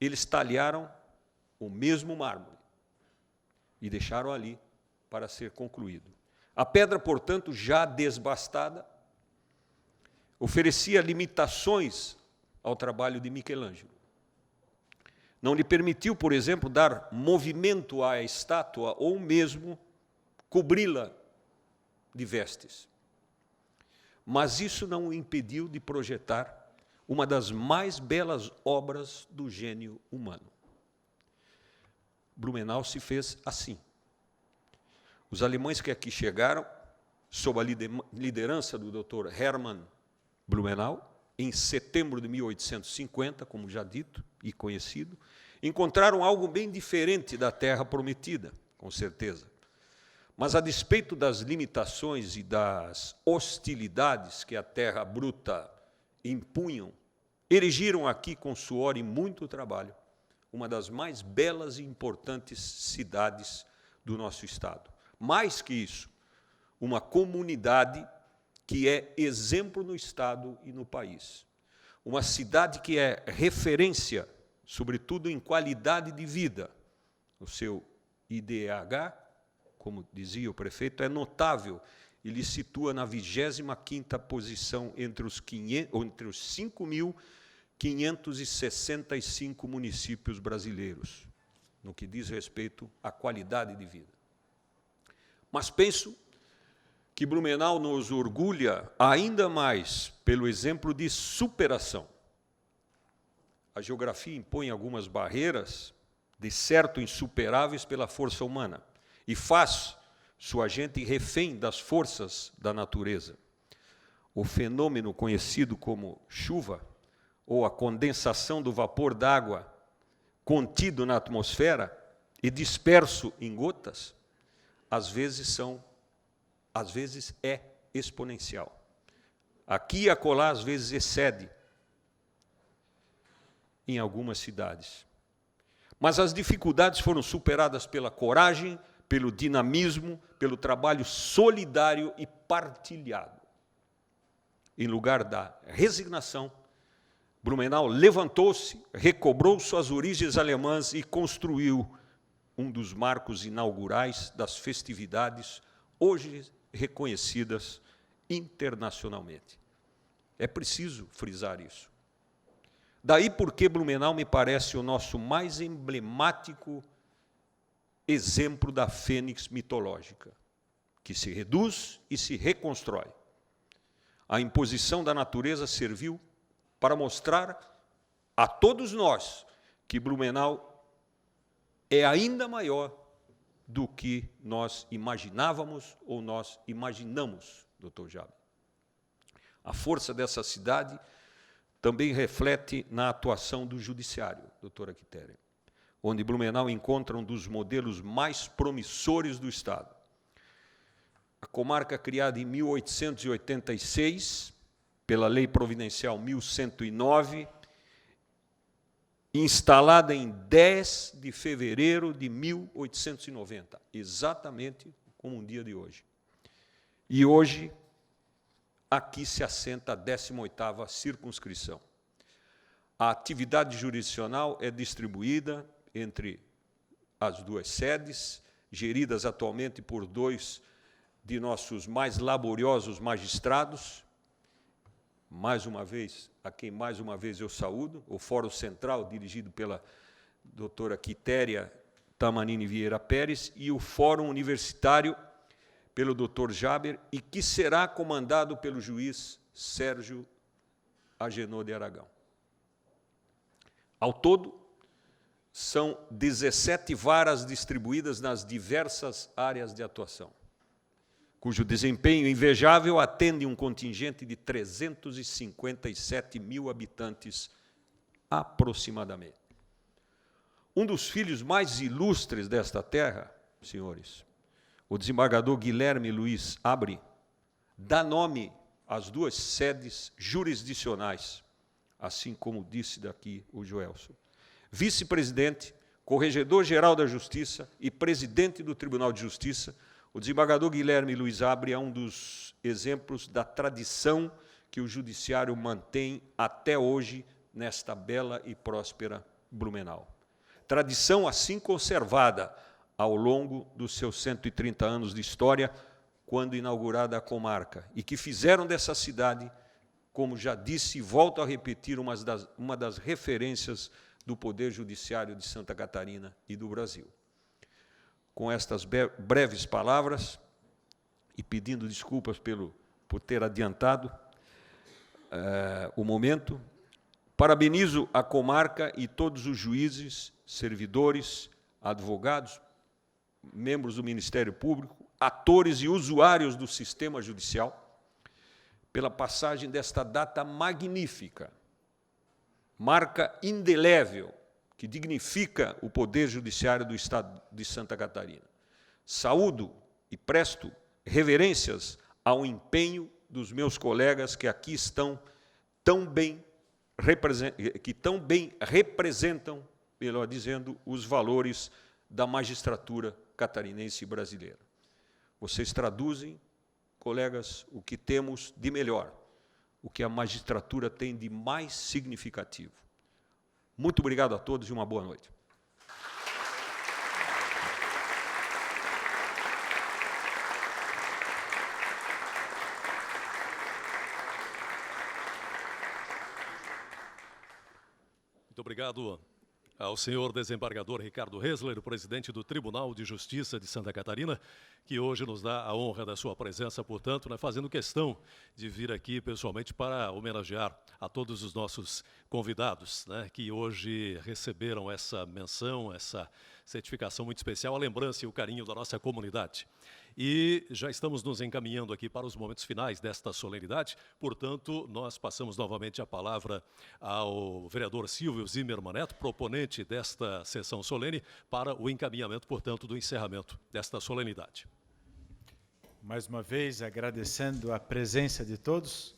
Eles talharam o mesmo mármore e deixaram ali para ser concluído. A pedra, portanto, já desbastada, oferecia limitações ao trabalho de Michelangelo. Não lhe permitiu, por exemplo, dar movimento à estátua ou mesmo cobri-la de vestes. Mas isso não o impediu de projetar uma das mais belas obras do gênio humano. Blumenau se fez assim. Os alemães que aqui chegaram, sob a liderança do Dr. Hermann Blumenau, em setembro de 1850, como já dito e conhecido, encontraram algo bem diferente da Terra Prometida, com certeza. Mas, a despeito das limitações e das hostilidades que a terra bruta impunham, erigiram aqui, com suor e muito trabalho, uma das mais belas e importantes cidades do nosso estado. Mais que isso, uma comunidade que é exemplo no estado e no país. Uma cidade que é referência, sobretudo em qualidade de vida. O seu IDH, como dizia o prefeito, é notável. Ele situa na 25ª posição entre os 5.565 municípios brasileiros, no que diz respeito à qualidade de vida. Mas penso que Blumenau nos orgulha ainda mais pelo exemplo de superação. A geografia impõe algumas barreiras, de certo insuperáveis pela força humana, e faz sua gente refém das forças da natureza. O fenômeno conhecido como chuva, ou a condensação do vapor d'água contido na atmosfera e disperso em gotas, às vezes é exponencial. Aqui e acolá, às vezes, excede em algumas cidades. Mas as dificuldades foram superadas pela coragem, pelo dinamismo, pelo trabalho solidário e partilhado. Em lugar da resignação, Blumenau levantou-se, recobrou suas origens alemãs e construiu um dos marcos inaugurais das festividades hoje reconhecidas internacionalmente. É preciso frisar isso. Daí porque Blumenau me parece o nosso mais emblemático exemplo da fênix mitológica, que se reduz e se reconstrói. A imposição da natureza serviu para mostrar a todos nós que Blumenau é ainda maior do que nós imaginávamos ou nós imaginamos, Dr. Jabo. A força dessa cidade também reflete na atuação do judiciário, doutora Quitéria, onde Blumenau encontra um dos modelos mais promissores do Estado. A comarca criada em 1886, pela Lei Providencial 1109, instalada em 10 de fevereiro de 1890, exatamente como um dia de hoje. E hoje, aqui se assenta a 18ª circunscrição. A atividade jurisdicional é distribuída entre as duas sedes, geridas atualmente por 2 de nossos mais laboriosos magistrados, mais uma vez, a quem mais uma vez eu saúdo, o Fórum Central, dirigido pela doutora Quitéria Tamanini Vieira Pérez, e o Fórum Universitário, pelo doutor Jaber, e que será comandado pelo juiz Sérgio Agenor de Aragão. Ao todo, são 17 varas distribuídas nas diversas áreas de atuação, cujo desempenho invejável atende um contingente de 357 mil habitantes, aproximadamente. Um dos filhos mais ilustres desta terra, senhores, o desembargador Guilherme Luiz Abre, dá nome às duas sedes jurisdicionais, assim como disse daqui o Joelson. Vice-presidente, corregedor-geral da Justiça e presidente do Tribunal de Justiça, o desembargador Guilherme Luiz Abre é um dos exemplos da tradição que o judiciário mantém até hoje nesta bela e próspera Blumenau. Tradição assim conservada ao longo dos seus 130 anos de história, quando inaugurada a comarca, e que fizeram dessa cidade, como já disse e volto a repetir, uma das referências do Poder Judiciário de Santa Catarina e do Brasil. Com estas breves palavras, e pedindo desculpas por ter adiantado o momento, parabenizo a comarca e todos os juízes, servidores, advogados, membros do Ministério Público, atores e usuários do sistema judicial, pela passagem desta data magnífica, marca indelével, que dignifica o Poder Judiciário do Estado de Santa Catarina. Saúdo e presto reverências ao empenho dos meus colegas que aqui estão tão bem representam, melhor dizendo, os valores da magistratura catarinense e brasileira. Vocês traduzem, colegas, o que temos de melhor, o que a magistratura tem de mais significativo. Muito obrigado a todos e uma boa noite. Muito obrigado ao senhor desembargador Ricardo Resler, presidente do Tribunal de Justiça de Santa Catarina, que hoje nos dá a honra da sua presença, portanto, fazendo questão de vir aqui pessoalmente para homenagear a todos os nossos convidados, que hoje receberam essa menção, essa certificação muito especial, a lembrança e o carinho da nossa comunidade. E já estamos nos encaminhando aqui para os momentos finais desta solenidade, portanto, nós passamos novamente a palavra ao vereador Silvio Zimmermann Neto, proponente desta sessão solene, para o encaminhamento, portanto, do encerramento desta solenidade. Mais uma vez, agradecendo a presença de todos,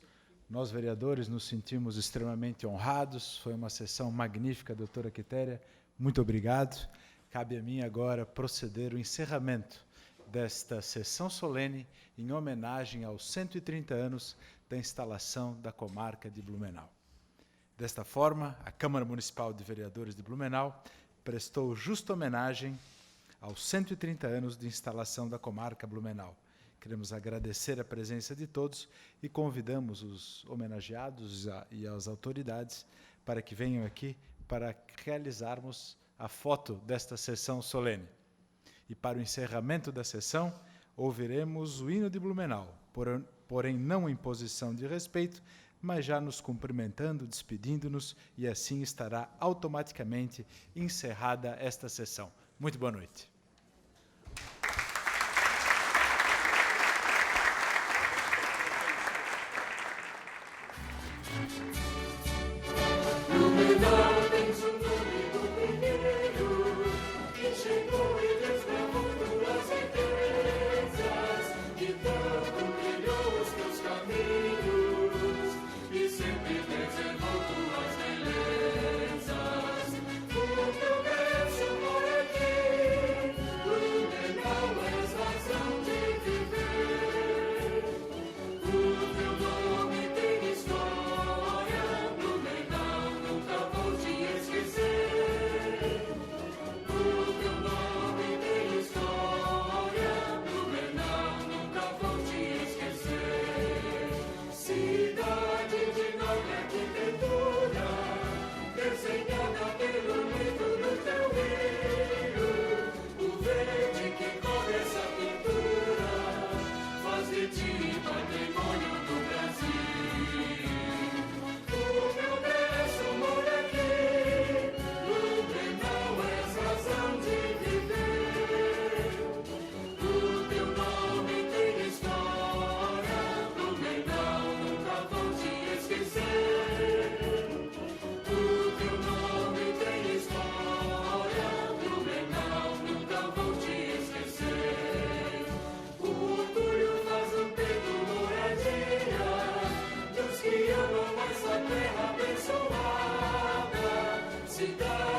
nós, vereadores, nos sentimos extremamente honrados, foi uma sessão magnífica, doutora Quitéria, muito obrigado. Cabe a mim agora proceder o encerramento desta sessão solene em homenagem aos 130 anos da instalação da comarca de Blumenau. Desta forma, a Câmara Municipal de Vereadores de Blumenau prestou justa homenagem aos 130 anos de instalação da comarca Blumenau. Queremos agradecer a presença de todos e convidamos os homenageados e as autoridades para que venham aqui para realizarmos a foto desta sessão solene. E para o encerramento da sessão, ouviremos o hino de Blumenau, porém não em posição de respeito, mas já nos cumprimentando, despedindo-nos, e assim estará automaticamente encerrada esta sessão. Muito boa noite. Deus.